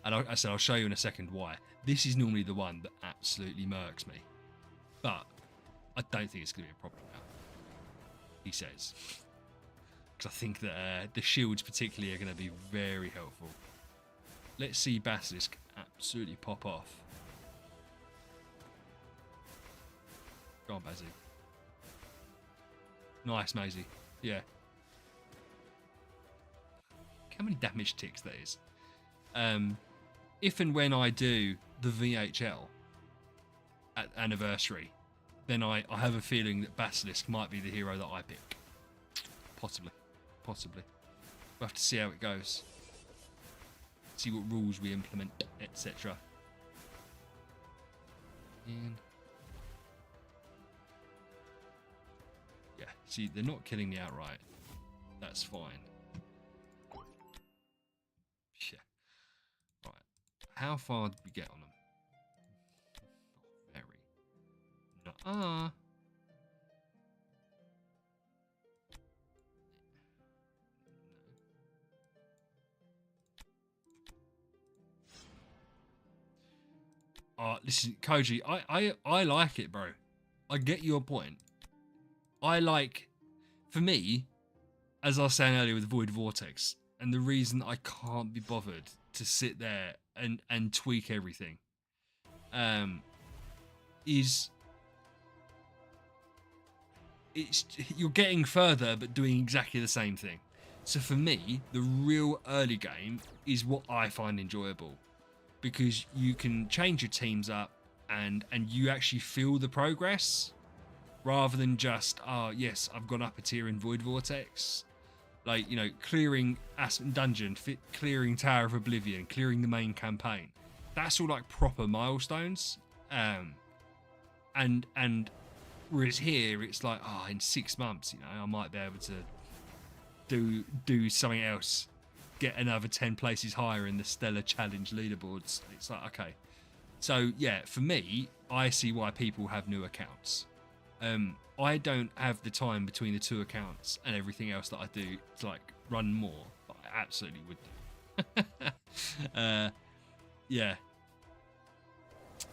Speaker 1: And I said I'll show you in a second why. This is normally the one that absolutely murks me, but I don't think it's going to be a problem now. he says. Because I think that the shields particularly are going to be very helpful. Let's see Basilisk absolutely pop off. Go on, Bazzy. Nice, Maisie. Yeah. How many damage ticks that is? If and when I do the VHL at anniversary, then I have a feeling that Basilisk might be the hero that I pick. Possibly. Possibly. We'll have to see how it goes. See what rules we implement, etc. Yeah, see, they're not killing me outright. That's fine. Yeah. Right. How far did we get on them? Not very. Nuh-uh. Listen, Koji, I like it, bro. I get your point. For me, as I was saying earlier with Void Vortex, and the reason I can't be bothered to sit there and tweak everything, is you're getting further but doing exactly the same thing. So for me, the real early game is what I find enjoyable, because you can change your teams up and you actually feel the progress, rather than just, oh yes, I've gone up a tier in Void Vortex, like, you know, clearing Aspen Dungeon, clearing Tower of Oblivion, clearing the main campaign. That's all like proper milestones, and whereas here it's like, oh, in 6 months, you know, I might be able to do something else, get another 10 places higher in the Stellar Challenge leaderboards. It's like, okay. So yeah, for me, I see why people have new accounts. I don't have the time between the two accounts and everything else that I do to like run more, but I absolutely would do. Yeah.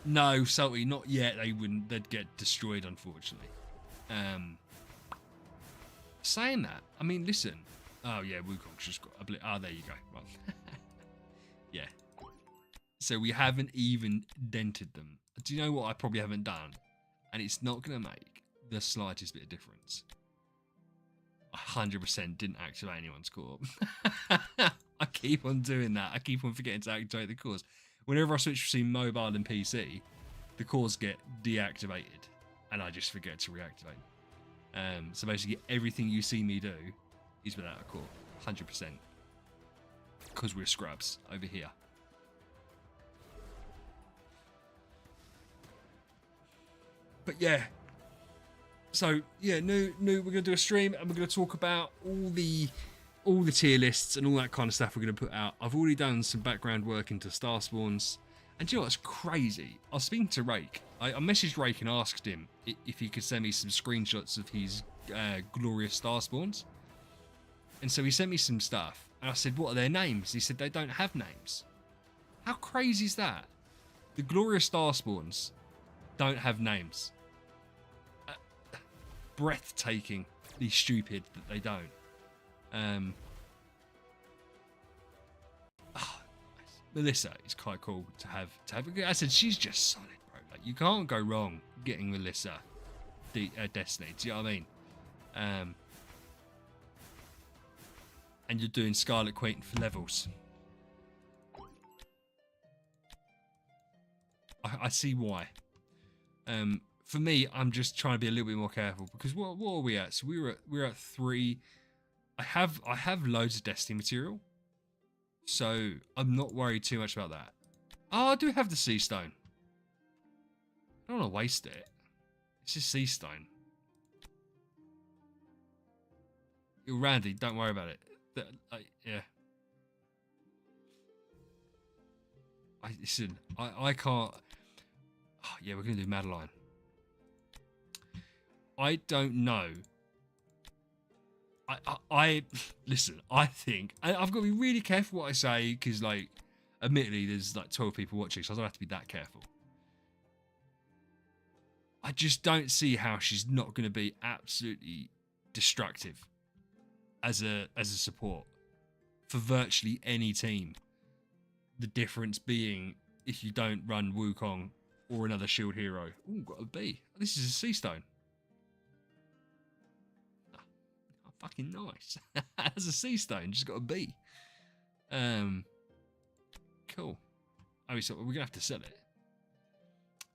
Speaker 1: No, Salty, not yet. They'd get destroyed, unfortunately. Saying that, I mean, listen. Oh yeah, Wukong's just got a blip. Oh, there you go. Right. Yeah. So we haven't even dented them. Do you know what I probably haven't done? And it's not going to make the slightest bit of difference. 100% didn't activate anyone's core. I keep on doing that. I keep on forgetting to activate the cores. Whenever I switch between mobile and PC, the cores get deactivated, and I just forget to reactivate. So basically, everything you see me do is without a core, 100%, because we're scrubs over here. But yeah, so yeah, we're gonna do a stream and we're gonna talk about all the tier lists and all that kind of stuff we're gonna put out. I've already done some background work into Star Spawns, and do you know what's crazy? I was speaking to Rake. I messaged Rake and asked him if he could send me some screenshots of his glorious Star Spawns, and so he sent me some stuff. And I said, "What are their names?" He said, "They don't have names." How crazy is that? The glorious Star Spawns don't have names. Breathtakingly stupid that they don't. Melissa is quite cool to have. I said, she's just solid, bro. Like, you can't go wrong getting Melissa Destiny. Do you know what I mean? And you're doing Scarlet Queen for levels. I see why. For me, I'm just trying to be a little bit more careful, because what are we at? So we're at 3. I have loads of Destiny material, so I'm not worried too much about that. Oh, I do have the Sea Stone. I don't want to waste it. It's just Sea Stone. Randy, don't worry about it. Yeah. Listen, I can't. Oh, yeah, we're gonna do Madeline. I don't know. I listen. I think I've got to be really careful what I say, because, like, admittedly, there's like 12 people watching, so I don't have to be that careful. I just don't see how she's not going to be absolutely destructive as a support for virtually any team. The difference being if you don't run Wukong or another shield hero. Ooh, got a B. This is a C stone. Oh, fucking nice. That's a C stone. Just got a B. Cool. Oh, so we're gonna have to sell it.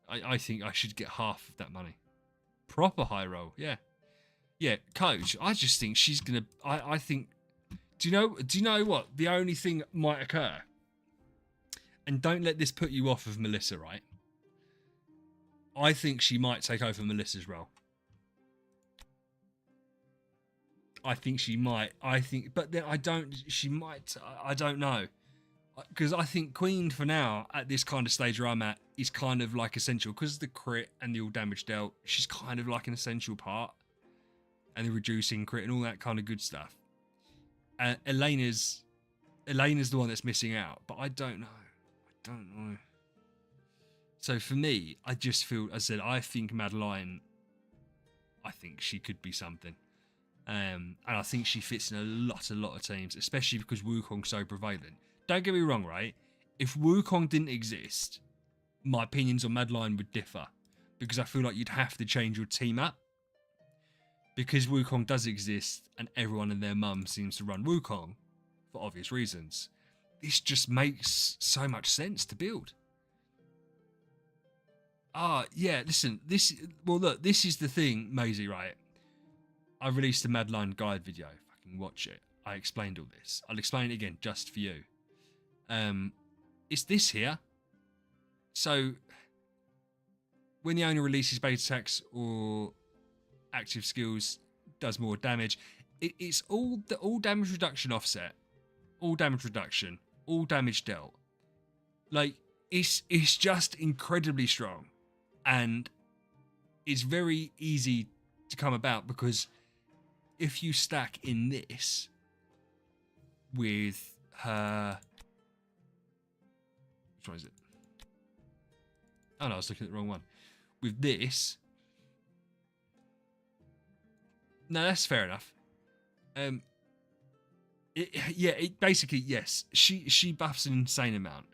Speaker 1: I think I should get half of that money. Proper high roll, yeah. Yeah, coach, I just think she's gonna I think do you know what? The only thing that might occur, and don't let this put you off of Melissa, right? I think she might take over Melissa's role. I think she might. But then I don't. She might. I don't know. Because I think Queen for now at this kind of stage where I'm at is kind of like essential because the crit and the all damage dealt. She's kind of like an essential part, and the reducing crit and all that kind of good stuff. Elena's the one that's missing out, but I don't know. So for me, I just feel, as I said, I think Madeline. I think she could be something. And I think she fits in a lot of teams, especially because Wukong's so prevalent. Don't get me wrong, right? If Wukong didn't exist, my opinions on Madeline would differ. Because I feel like you'd have to change your team up. Because Wukong does exist, and everyone and their mum seems to run Wukong, for obvious reasons. This just makes so much sense to build. Yeah, listen, this is the thing, Maisie, right? I released a Madeline guide video. Fucking watch it. I explained all this. I'll explain it again just for you. It's this here. So when the owner releases beta attacks or active skills, does more damage. It's all damage reduction offset, all damage reduction, all damage dealt. Like it's just incredibly strong, and it's very easy to come about because if you stack in this with her, which one is it? Oh no, I was looking at the wrong one. With this, no, that's fair enough. It basically, yes, she buffs an insane amount,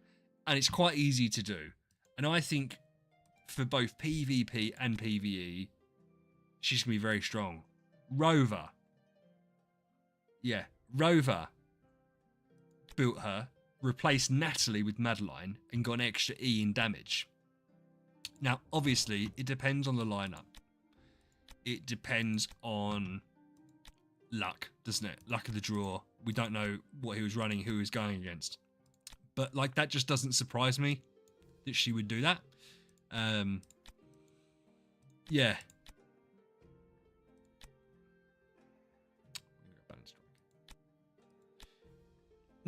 Speaker 1: and it's quite easy to do. And I think for both PvP and PvE, she's gonna be very strong. Rover built her, replaced Natalie with Madeline, and got an extra E in damage. Now, obviously, it depends on the lineup. It depends on luck, doesn't it? Luck of the draw. We don't know what he was running, who he was going against. But, like, that just doesn't surprise me that she would do that. Yeah.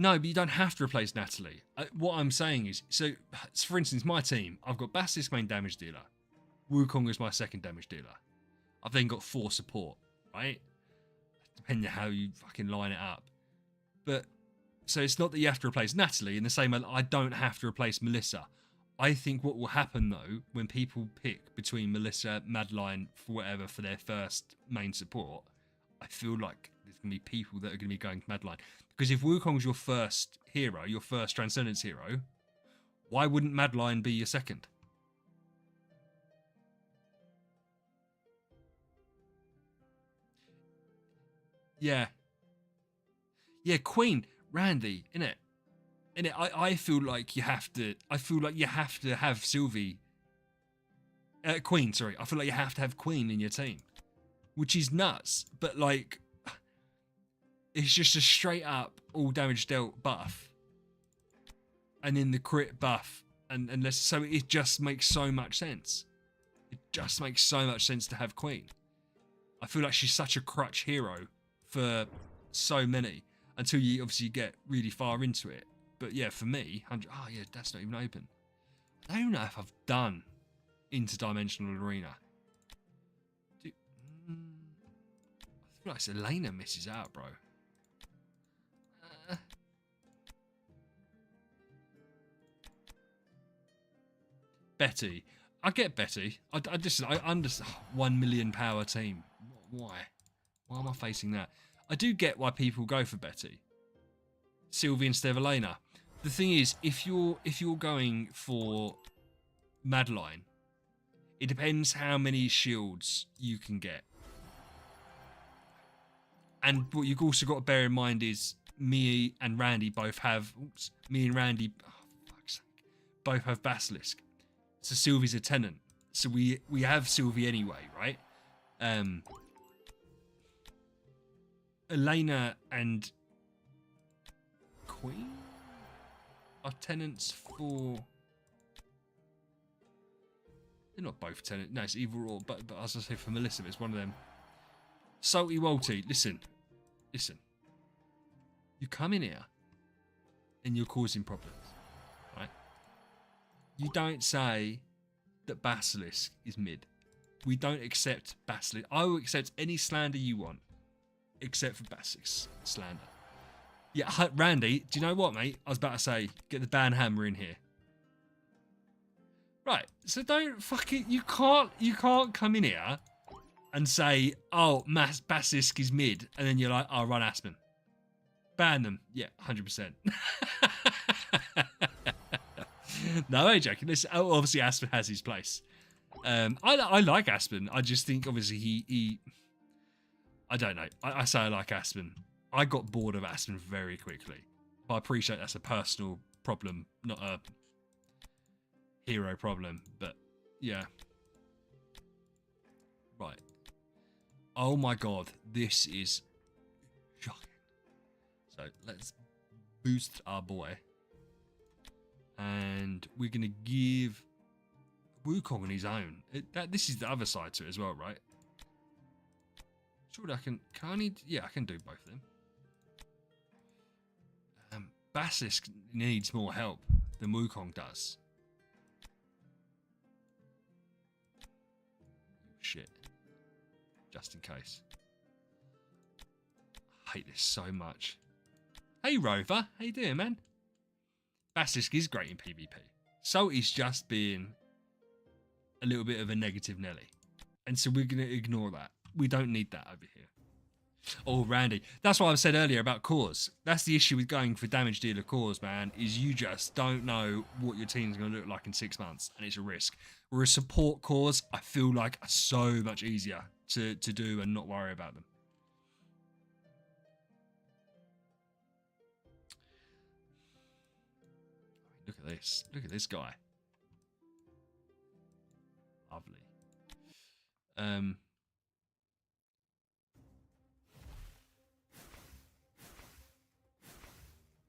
Speaker 1: No, but you don't have to replace Natalie. What I'm saying is, so for instance, my team, I've got Basilisk main damage dealer. Wukong is my second damage dealer. I've then got 4 support, right? Depending on how you fucking line it up. But, so it's not that you have to replace Natalie in the same way I don't have to replace Melissa. I think what will happen though, when people pick between Melissa, Madeline, for whatever, for their first main support, I feel like there's going to be people that are going to be going to Madeline. Because if Wukong's your first hero, your first Transcendence hero, why wouldn't Madeline be your second? Yeah. Yeah, Queen, Randy, innit? I feel like you have to have Sylvie. Queen, sorry. I feel like you have to have Queen in your team. Which is nuts. But like, it's just a straight up all damage dealt buff. And then the crit buff. So it just makes so much sense. It just makes so much sense to have Queen. I feel like she's such a crutch hero for so many. Until you obviously get really far into it. But yeah, for me, 100. Oh yeah, that's not even open. I don't know if I've done Interdimensional Arena. Dude, I feel like Selena misses out, bro. Betty. I get Betty. I understand. 1 million power team. Why? Why am I facing that? I do get why people go for Betty. Sylvie instead of Elena. The thing is, if you're going for Madeline, it depends how many shields you can get. And what you've also got to bear in mind is me and Randy both have. Oops, me and Randy, oh, fuck's sake, both have Basilisk. So Sylvie's a tenant. So we have Sylvie anyway, right? Elena and Queen are tenants for. They're not both tenants. No, it's either or. But as I say, for Melissa, it's one of them. Salty Walty, listen. You come in here and you're causing problems, right? You don't say that Basilisk is mid. We don't accept Basilisk. I will accept any slander you want, except for Basilisk slander. Yeah, Randy, do you know what, mate? I was about to say, get the band hammer in here. Right, so don't fucking. You can't come in here and say, oh, Basilisk is mid, and then you're like, oh, run Aspen. Ban them. Yeah, 100%. No, I'm joking. Obviously, Aspen has his place. I like Aspen. I just think, obviously, he I don't know. I say I like Aspen. I got bored of Aspen very quickly. But I appreciate that's a personal problem, not a hero problem. But, yeah. Right. Oh my god, this is shocking. So let's boost our boy. And we're going to give Wukong on his own. This is the other side to it as well, right? Surely I can I need... Yeah, I can do both of them. Basilisk needs more help than Wukong does. Shit. Just in case. I hate this so much. Hey Rover, how you doing, man? Basilisk is great in PvP. Salty's just being a little bit of a negative Nelly. And so we're going to ignore that. We don't need that over here. Oh, Randy. That's what I said earlier about cores. That's the issue with going for damage dealer cores, man, is you just don't know what your team's going to look like in 6 months, and it's a risk. Whereas support cores, I feel like are so much easier to do and not worry about them. Look at this. Look at this guy. Lovely.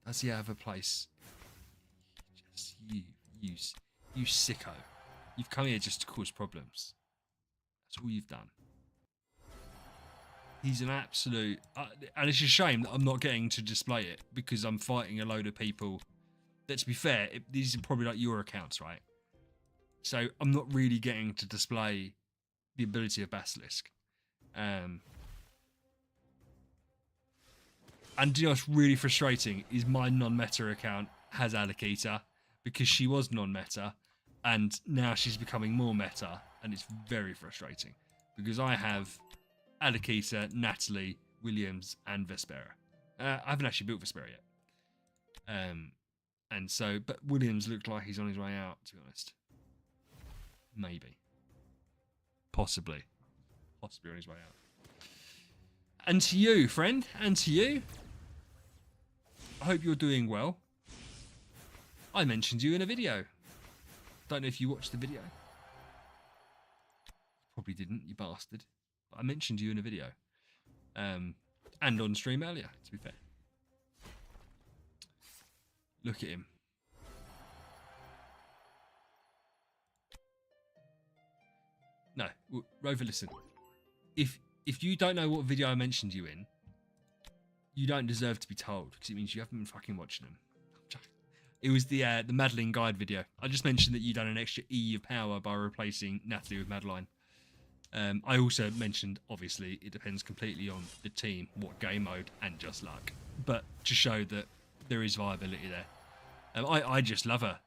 Speaker 1: Does he have a place? Just you sicko. You've come here just to cause problems. That's all you've done. He's an absolute... and it's a shame that I'm not getting to display it because I'm fighting a load of people that, to be fair, these are probably like your accounts, right? So I'm not really getting to display the ability of Basilisk. And you know what's really frustrating is my non-meta account has Alakita because she was non-meta and now she's becoming more meta, and it's very frustrating because I have Alakita, Natalie, Williams and Vespera. I haven't actually built Vespera yet. And so, but Williams looked like he's on his way out, to be honest. Maybe. Possibly on his way out. And to you, friend, and to you, I hope you're doing well. I mentioned you in a video. Don't know if you watched the video. Probably didn't, you bastard. But I mentioned you in a video. And on stream earlier, to be fair. Look at him. No, Rover, listen. If you don't know what video I mentioned you in, you don't deserve to be told, because it means you haven't been fucking watching them. It was the Madeline guide video. I just mentioned that you done an extra E of power by replacing Natalie with Madeline. I also mentioned, obviously, it depends completely on the team, what game mode, and just luck. But to show that there is viability there. I just love her.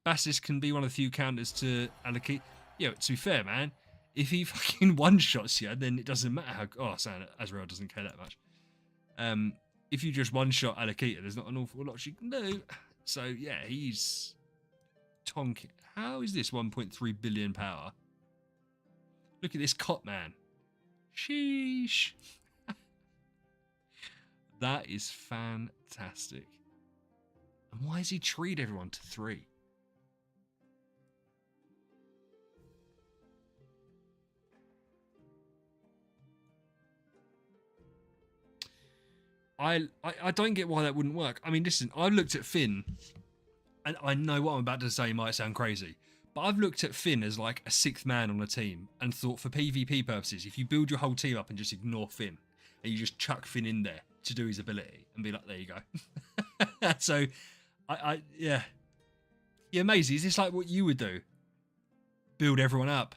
Speaker 1: Basilisk can be one of the few counters to Alakita. Yeah, to be fair, man, If he fucking one-shots you, then it doesn't matter how... Oh, saying Azrael doesn't care that much. If you just one-shot Alakita, there's not an awful lot she can do. So, yeah, he's... tonking. How is this 1.3 billion power? Look at this cot man. Sheesh. That is fantastic. And why has he treed everyone to 3? I don't get why that wouldn't work. I mean, listen, I've looked at Finn, and I know what I'm about to say might sound crazy, but I've looked at Finn as like a 6th man on a team and thought for PvP purposes, if you build your whole team up and just ignore Finn, and you just chuck Finn in there to do his ability and be like, there you go. So, yeah. Yeah, Maisie, is this like what you would do? Build everyone up?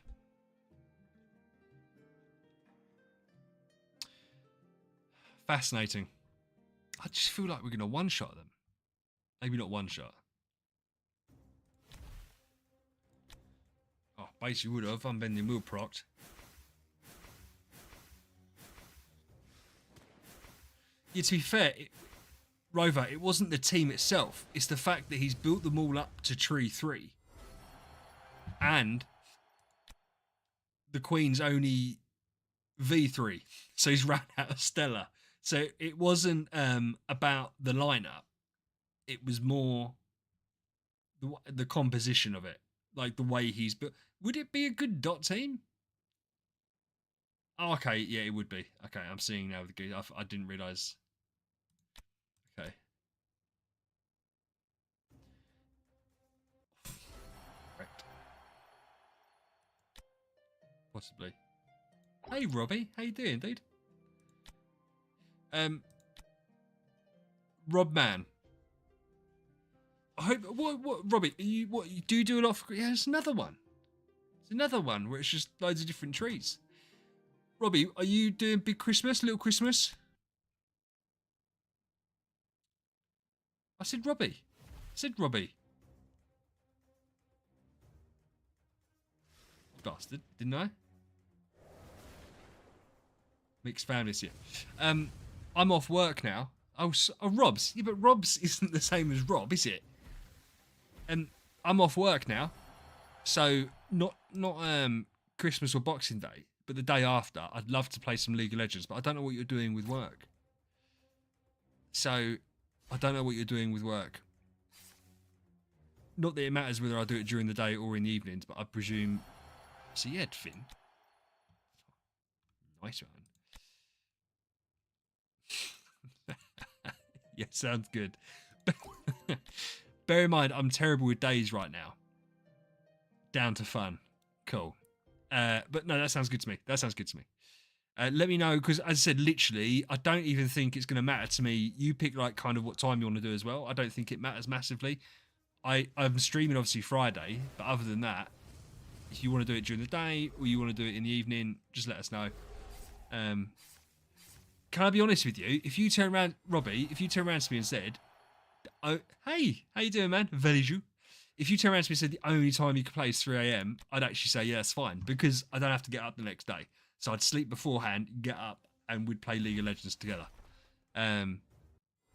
Speaker 1: Fascinating. I just feel like we're going to one-shot them. Maybe not one-shot. Oh, basically would have. Unbending will procced. Yeah, to be fair, Rover, it wasn't the team itself. It's the fact that he's built them all up to tree 3. And the Queen's only V3. So he's run out of Stella. So it wasn't about the lineup. It was more the composition of it. Like the way he's built. Would it be a good dot team? Oh, okay, yeah, it would be. Okay, I'm seeing now with the goose. I didn't realise. Okay. Correct. Possibly. Hey, Robbie. How you doing, dude? Rob Man. I hope. What, Robbie? You do a lot for? Yeah, it's another one. It's another one where it's just loads of different trees. Robbie, are you doing big Christmas, little Christmas? I said Robbie. I said Robbie. Bastard, didn't I? Mixed families here. I'm off work now. Oh, Rob's. Yeah, but Rob's isn't the same as Rob, is it? I'm off work now, so not Christmas or Boxing Day, but the day after. I'd love to play some League of Legends, but I don't know what you're doing with work. So I don't know what you're doing with work. Not that it matters whether I do it during the day or in the evenings, but I presume. So yeah, Finn. Nice one. Yeah, sounds good. Bear in mind, I'm terrible with days right now. Down to fun. Cool. But no, that sounds good to me. That sounds good to me. Let me know, because as I said, literally, I don't even think it's going to matter to me. You pick like kind of what time you want to do as well. I don't think it matters massively. I'm streaming obviously Friday, but other than that, if you want to do it during the day or you want to do it in the evening, just let us know. Can I be honest with you? If you turn around, Robbie, if you turn around to me and said, "Oh, hey, how you doing, man? Valiju." If you turn around to me and said the only time you can play is 3 a.m, I'd actually say, yeah, that's fine, because I don't have to get up the next day. So I'd sleep beforehand, get up, and we'd play League of Legends together. I'm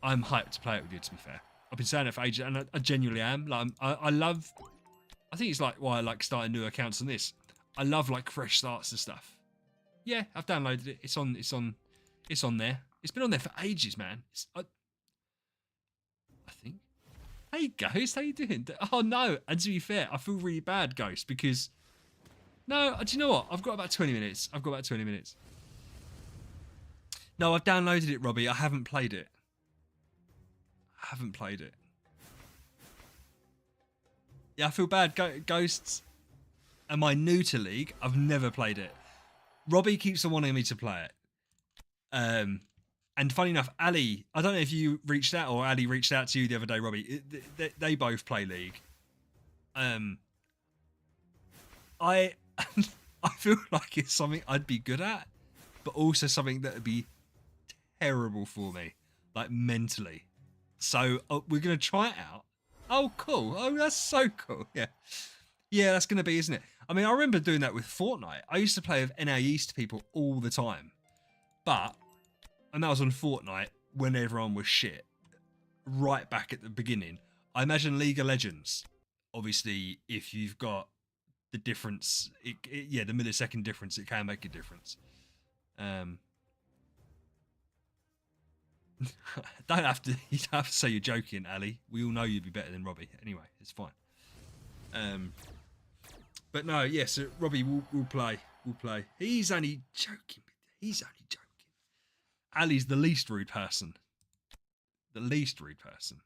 Speaker 1: hyped to play it with you, to be fair. I've been saying it for ages, and I genuinely am. Like, I love... I think it's like why I like starting new accounts on this. I love like fresh starts and stuff. Yeah, I've downloaded it. It's on there. It's been on there for ages, man. I think. Hey, Ghost, how you doing? Oh, no. And to be fair, I feel really bad, Ghost, because... No, do you know what? I've got about 20 minutes. No, I've downloaded it, Robbie. I haven't played it. Yeah, I feel bad. Ghosts, am I new to League? I've never played it. Robbie keeps on wanting me to play it. And funny enough, Ali, I don't know if you reached out or Ali reached out to you the other day, Robbie. They both play League. I feel like it's something I'd be good at, but also something that would be terrible for me, like mentally. So we're going to try it out. Oh, cool. Oh, that's so cool. Yeah. Yeah, that's going to be, isn't it? I mean, I remember doing that with Fortnite. I used to play with NA East people all the time. And that was on Fortnite when everyone was shit. Right back at the beginning. I imagine League of Legends. Obviously, if you've got the difference, the millisecond difference, it can make a difference. Don't have to. You don't have to say you're joking, Ali. We all know you'd be better than Robbie. Anyway, it's fine. But no, yes, Robbie will play. We'll play. He's only joking. He's only joking. Ali's the least rude person. The least rude person.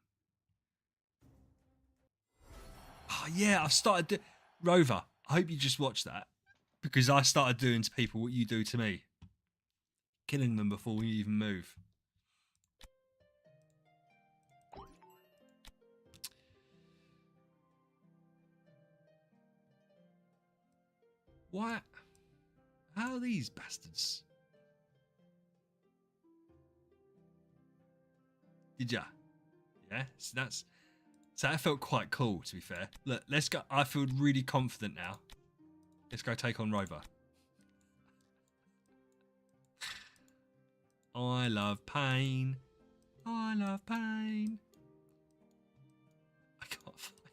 Speaker 1: Oh yeah, I've started. Rover, I hope you just watched that because I started doing to people what you do to me, killing them before we even move. What? How are these bastards? Did ya? Yeah, so that felt quite cool, to be fair. Look, let's go. I feel really confident now. Let's go take on Rover. I love pain. I love pain. I can't find it.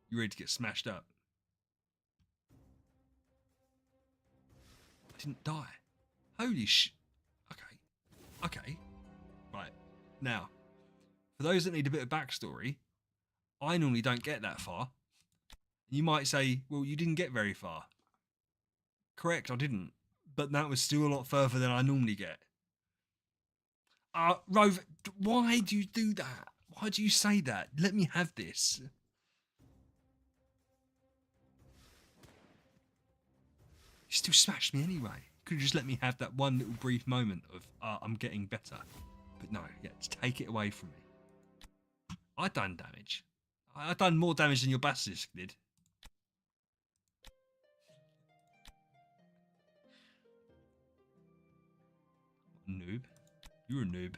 Speaker 1: You ready to get smashed up? I didn't die. Holy sh... Okay. Right. Now, for those that need a bit of backstory, I normally don't get that far. You might say, well, you didn't get very far. Correct, I didn't. But that was still a lot further than I normally get. Rover, why do you do that? Why do you say that? Let me have this. You still smashed me anyway. Could have just let me have that one little brief moment of, I'm getting better. But no, yeah, take it away from me. I done damage. I done more damage than your basilisk did. Noob. You're a noob.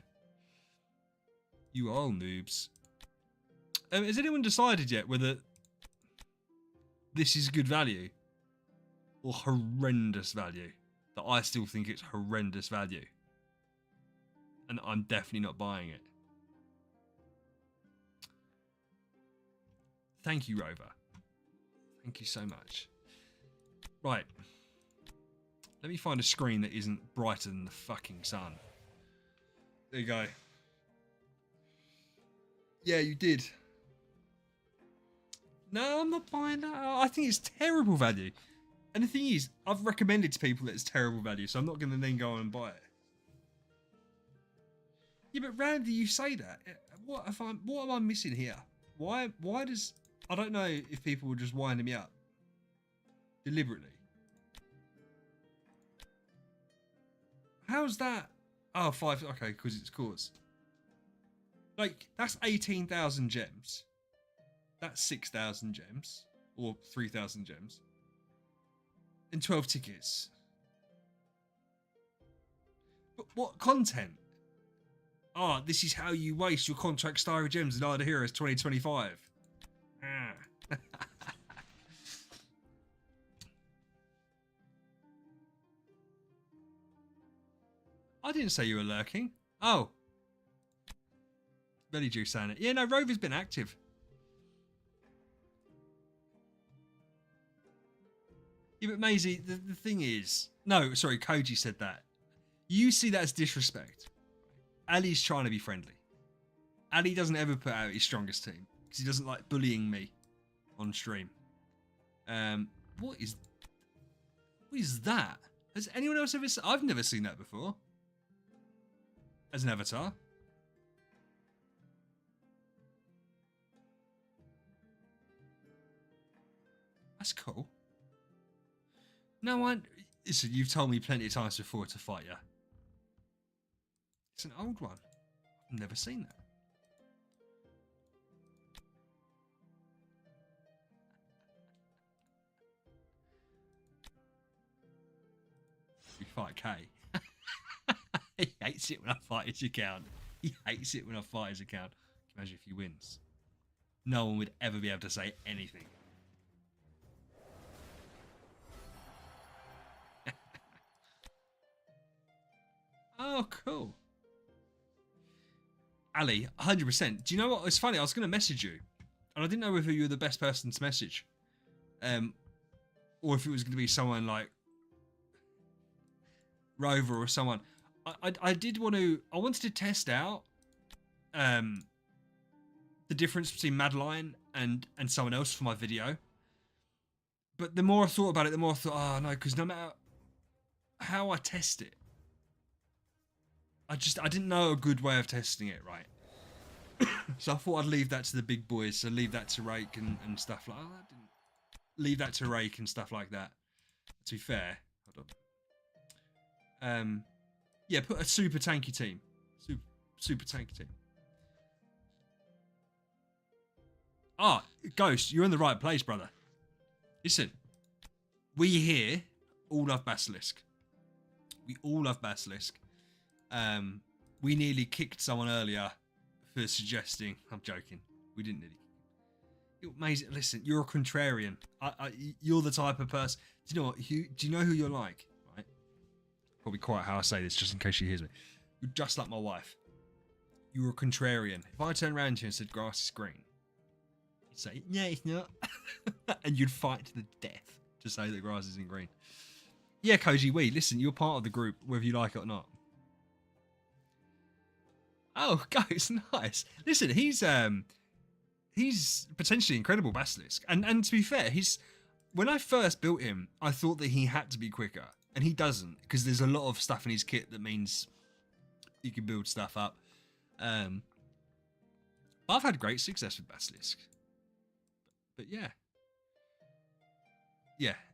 Speaker 1: You are all noobs. Has anyone decided yet whether this is good value or horrendous value? That I still think it's horrendous value. And I'm definitely not buying it. Thank you, Rover. Thank you so much. Right. Let me find a screen that isn't brighter than the fucking sun. There you go. Yeah, you did. No, I'm not buying that. I think it's terrible value. And the thing is, I've recommended to people that it's terrible value, so I'm not going to then go on and buy it. Yeah, but randomly you say that. What am I missing here? Why does... I don't know if people were just winding me up. Deliberately. How's that? Oh, 5. Okay, because it's cause. Like, that's 18,000 gems. That's 6,000 gems. Or 3,000 gems. And 12 tickets. But what content? Oh, this is how you waste your contract Starry Gems in Ida Heroes 2025. Ah. I didn't say you were lurking. Oh. Belly juice saying it. Yeah, no, Rover's been active. Yeah, but Maisie, the thing is... No, sorry, Koji said that. You see that as disrespect. Ali's trying to be friendly. Ali doesn't ever put out his strongest team. Because he doesn't like bullying me on stream. What is that? Has anyone else ever... I've never seen that before. As an avatar. That's cool. No one... Listen, you've told me plenty of times before to fight you. It's an old one. I've never seen that. You fight K. He hates it when I fight his account. He hates it when I fight his account. Imagine if he wins. No one would ever be able to say anything. Oh, cool. Ali, 100%. Do you know what? It's funny. I was going to message you, and I didn't know whether you were the best person to message, or if it was going to be someone like Rover or someone. I did want to. I wanted to test out the difference between Madeline and someone else for my video. But the more I thought about it, the more I thought, oh no, because no matter how I test it, I didn't know a good way of testing it, right? So I thought I'd leave that to the big boys. So leave that to Rake and stuff like that. I didn't leave that to Rake and stuff like that. To be fair, hold on. Yeah, put a super tanky team. Super tanky team. Ah, Ghost, you're in the right place, brother. Listen, we here all love Basilisk. We all love Basilisk. We nearly kicked someone earlier for suggesting. I'm joking. We didn't nearly. Amazing. Listen, you're a contrarian. You're the type of person. Do you know what? Do you know who you're like? Right? Probably quiet how I say this, just in case she hears me. You're just like my wife. You're a contrarian. If I turned around to you and said grass is green, you'd say, "No, it's not," and you'd fight to the death to say that grass isn't green. Yeah, Koji Wee. Listen, you're part of the group, whether you like it or not. Oh, guys, nice. Listen, he's potentially incredible Basilisk, and to be fair, when I first built him, I thought that he had to be quicker, and he doesn't, because there's a lot of stuff in his kit that means you can build stuff up. But I've had great success with Basilisk. But yeah,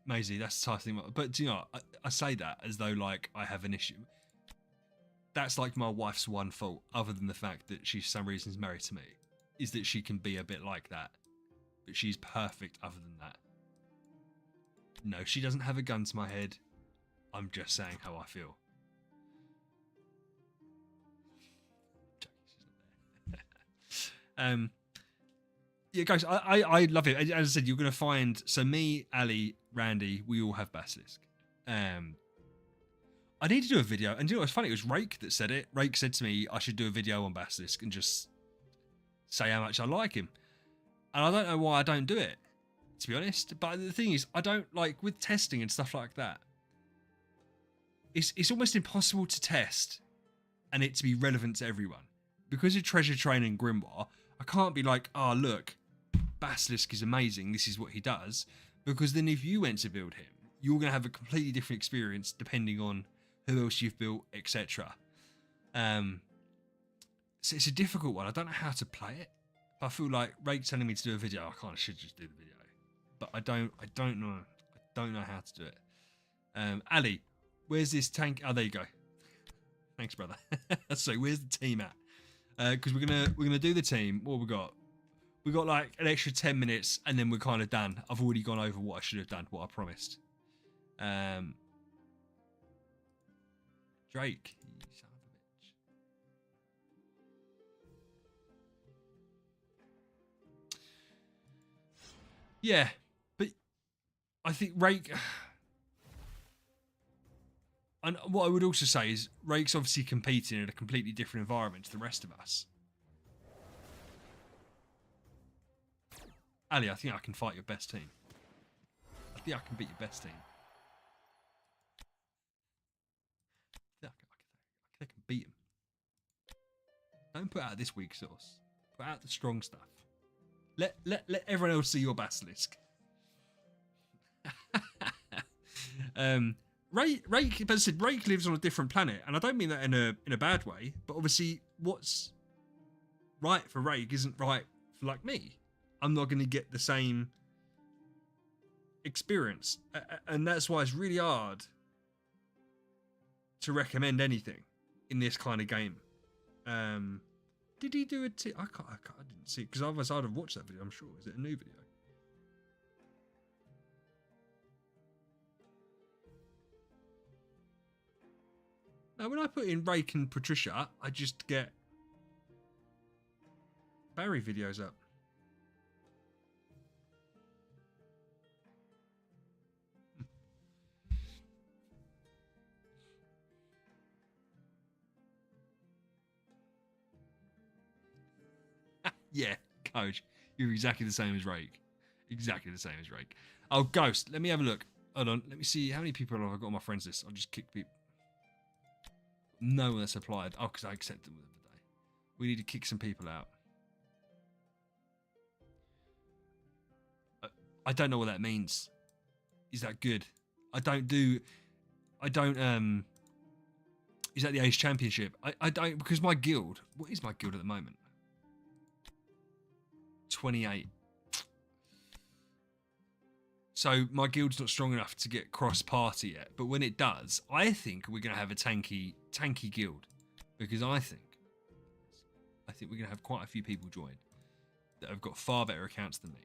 Speaker 1: Maisie, that's the type of thing. But do you know, I say that as though like I have an issue. That's like my wife's one fault, other than the fact that she for some reason is married to me, is that she can be a bit like that. But she's perfect other than that. No, she doesn't have a gun to my head. I'm just saying how I feel. Yeah, guys, I love it. As I said, you're going to find... So me, Ali, Randy, we all have Basilisk. I need to do a video. And you know what's funny? It was Rake that said it. Rake said to me I should do a video on Basilisk and just say how much I like him. And I don't know why I don't do it, to be honest. But the thing is, I don't like... With testing and stuff like that, it's almost impossible to test and it to be relevant to everyone. Because of Treasure Train and Grimoire, I can't be like, oh, look, Basilisk is amazing. This is what he does. Because then if you went to build him, you're going to have a completely different experience depending on who else you've built, etc. So it's a difficult one. I don't know how to play it. I feel like Rake telling me to do a video, I kind of should just do the video. But I don't know. I don't know how to do it. Ali, where's this tank? Oh, there you go. Thanks, brother. So where's the team at? Because we're gonna do the team. What we got? We got like an extra 10 minutes, and then we're kind of done. I've already gone over what I should have done, what I promised. Drake, you son of a bitch. Yeah, but I think Rake. And what I would also say is Rake's obviously competing in a completely different environment to the rest of us. Ali, I think I can fight your best team. I think I can beat your best team. I think I can beat him. Don't put out this weak sauce. Put out the strong stuff. Let everyone else see your Basilisk. Rake, but I said Rake lives on a different planet, and I don't mean that in a bad way. But obviously, what's right for Rake isn't right for like me. I'm not going to get the same experience, and that's why it's really hard to recommend anything in this kind of game. Did he do it? I didn't see it because otherwise I'd have watched that video. I'm sure. Is it a new video? Now, when I put in Rake and Patricia, I just get Barry videos up. Yeah, coach. You're exactly the same as Rake. Exactly the same as Rake. Oh, Ghost. Let me have a look. Hold on. Let me see how many people have I got on my friends list. I'll just kick people. No one that's applied. Oh, because I accepted them the other day. We need to kick some people out. I don't know what that means. Is that good? I don't. Is that the Ace Championship? I don't, because my guild. What is my guild at the moment? 28. So my guild's not strong enough to get cross-party yet. But when it does, I think we're going to have a tanky guild. Because I think we're going to have quite a few people join that have got far better accounts than me.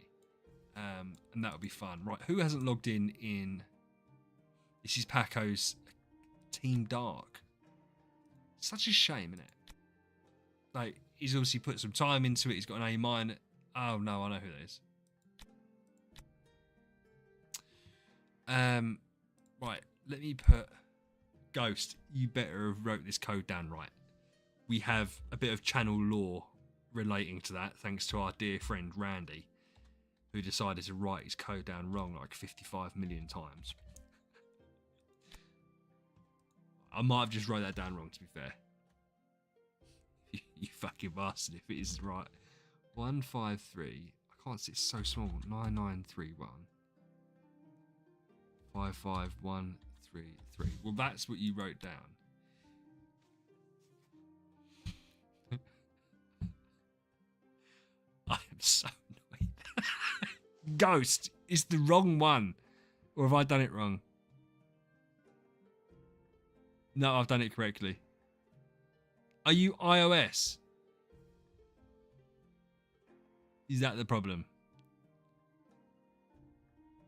Speaker 1: And that'll be fun. Right, who hasn't logged in? This is Paco's Team Dark. Such a shame, isn't it? Like, he's obviously put some time into it. He's got an A minor. Oh no, I know who that is. Right, let me put Ghost. You better have wrote this code down right. We have a bit of channel lore relating to that, thanks to our dear friend Randy, who decided to write his code down wrong like 55 million times. I might have just wrote that down wrong, to be fair. You fucking bastard, if it is right. 153. I can't see, it's so small. 9931. 55133. Well, that's what you wrote down. I am so annoyed. Ghost is the wrong one. Or have I done it wrong? No, I've done it correctly. Are you iOS? Is that the problem?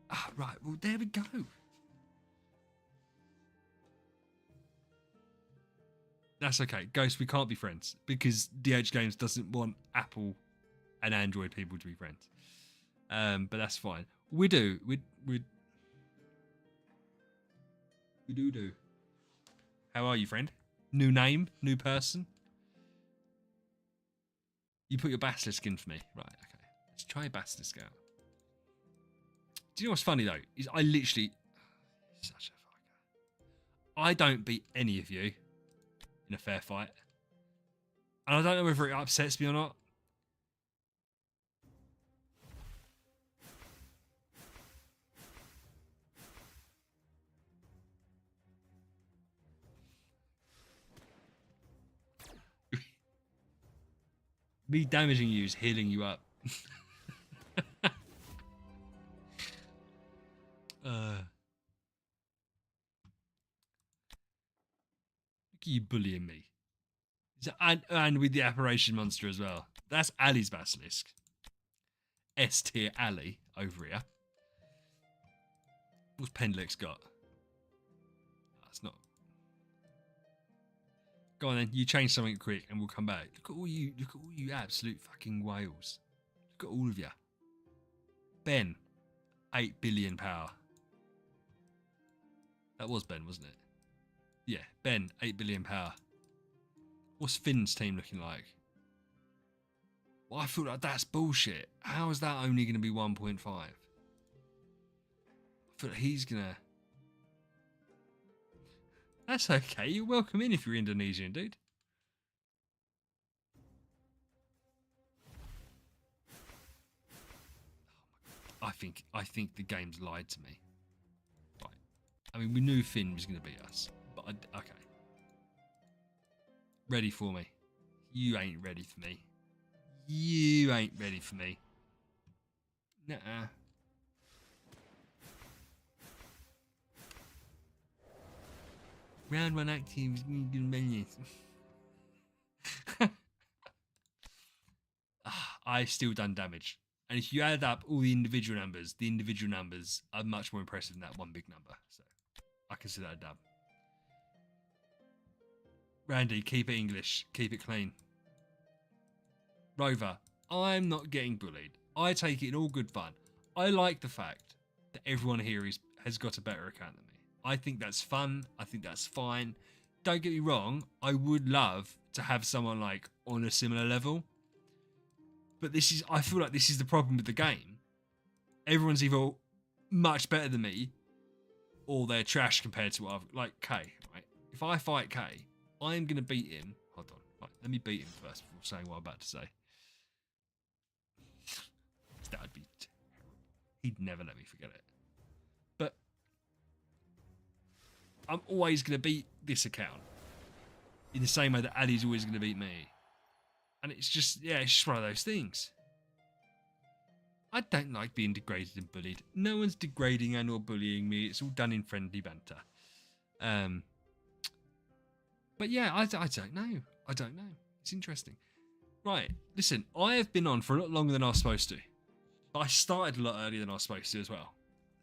Speaker 1: Ah, right. Well, there we go. That's okay. Ghost, we can't be friends because DH Games doesn't want Apple and Android people to be friends. But that's fine. We do. We do. How are you, friend? New name? New person? You put your Basilisk in for me. Right, okay. Let's try Basilisk out. Do you know what's funny, though? Is I literally... Such a fucker. I don't beat any of you in a fair fight. And I don't know whether it upsets me or not. Me damaging you is healing you up. Look at you bullying me. And with the apparition monster as well. That's Ali's Basilisk. S tier Ali over here. What's Pendlex got? That's not. Go on then, you change something quick and we'll come back. Look at all you absolute fucking whales. Look at all of you. Ben, 8 billion power. That was Ben, wasn't it? Yeah, Ben, 8 billion power. What's Finn's team looking like? Well, I feel like that's bullshit. How is that only going to be 1.5? I feel like he's going to... That's okay. You're welcome in if you're Indonesian, dude. I think the game's lied to me. Right. I mean, we knew Finn was going to beat us, but okay. Ready for me? You ain't ready for me. You ain't ready for me. Nuh-uh. Round 1 active. I've still done damage. And if you add up all the individual numbers are much more impressive than that one big number. So I consider that a dub. Randy, keep it English. Keep it clean. Rover, I'm not getting bullied. I take it in all good fun. I like the fact that everyone here has got a better account than me. I think that's fun. I think that's fine. Don't get me wrong. I would love to have someone like on a similar level. But I feel like this is the problem with the game. Everyone's either much better than me or they're trash compared to what I've, like Kay, right? If I fight Kay, I'm going to beat him. Hold on. Right, let me beat him first before saying what I'm about to say. That would be terrible. He'd never let me forget it. But I'm always going to beat this account in the same way that Addy's always going to beat me. And it's just, yeah, it's just one of those things. I don't like being degraded and bullied. No one's degrading and or bullying me. It's all done in friendly banter. But yeah, I don't know. I don't know. It's interesting. Right, listen, I have been on for a lot longer than I was supposed to. But I started a lot earlier than I was supposed to as well.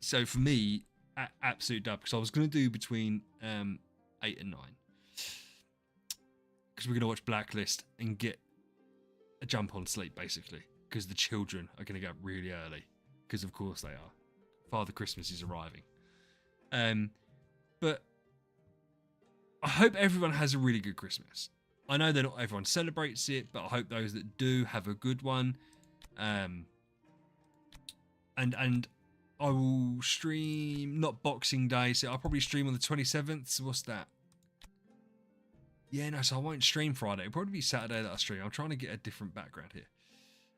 Speaker 1: So for me, absolute dub, because I was going to do between 8 and 9. Because we're going to watch Blacklist and get a jump on sleep, basically. Because the children are going to get up really early. Because of course they are. Father Christmas is arriving. But I hope everyone has a really good Christmas. I know that not everyone celebrates it, but I hope those that do have a good one. And I will stream, not Boxing Day, so I'll probably stream on the 27th. So what's that? Yeah, no, so I won't stream Friday. It'll probably be Saturday that I stream. I'm trying to get a different background here.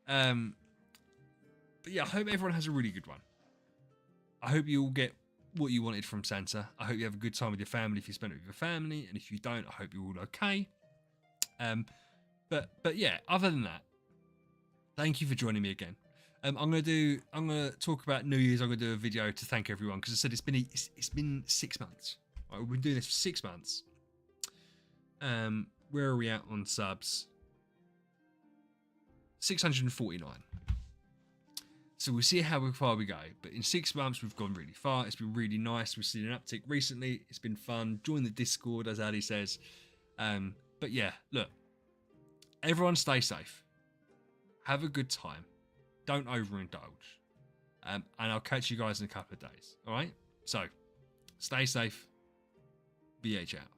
Speaker 1: But yeah, I hope everyone has a really good one. I hope you all get what you wanted from Santa. I hope you have a good time with your family if you spend it with your family. And if you don't, I hope you're all okay. But yeah, other than that, thank you for joining me again. I'm gonna talk about New Year's. I'm gonna do a video to thank everyone because I said it's been 6 months. Right, we've been doing this for 6 months. Where are we at on subs? 649. So we'll see how far we go. But in 6 months, we've gone really far. It's been really nice. We've seen an uptick recently. It's been fun. Join the Discord, as Ali says. But yeah, look, everyone stay safe. Have a good time. Don't overindulge. And I'll catch you guys in a couple of days. All right? So, stay safe. BH out.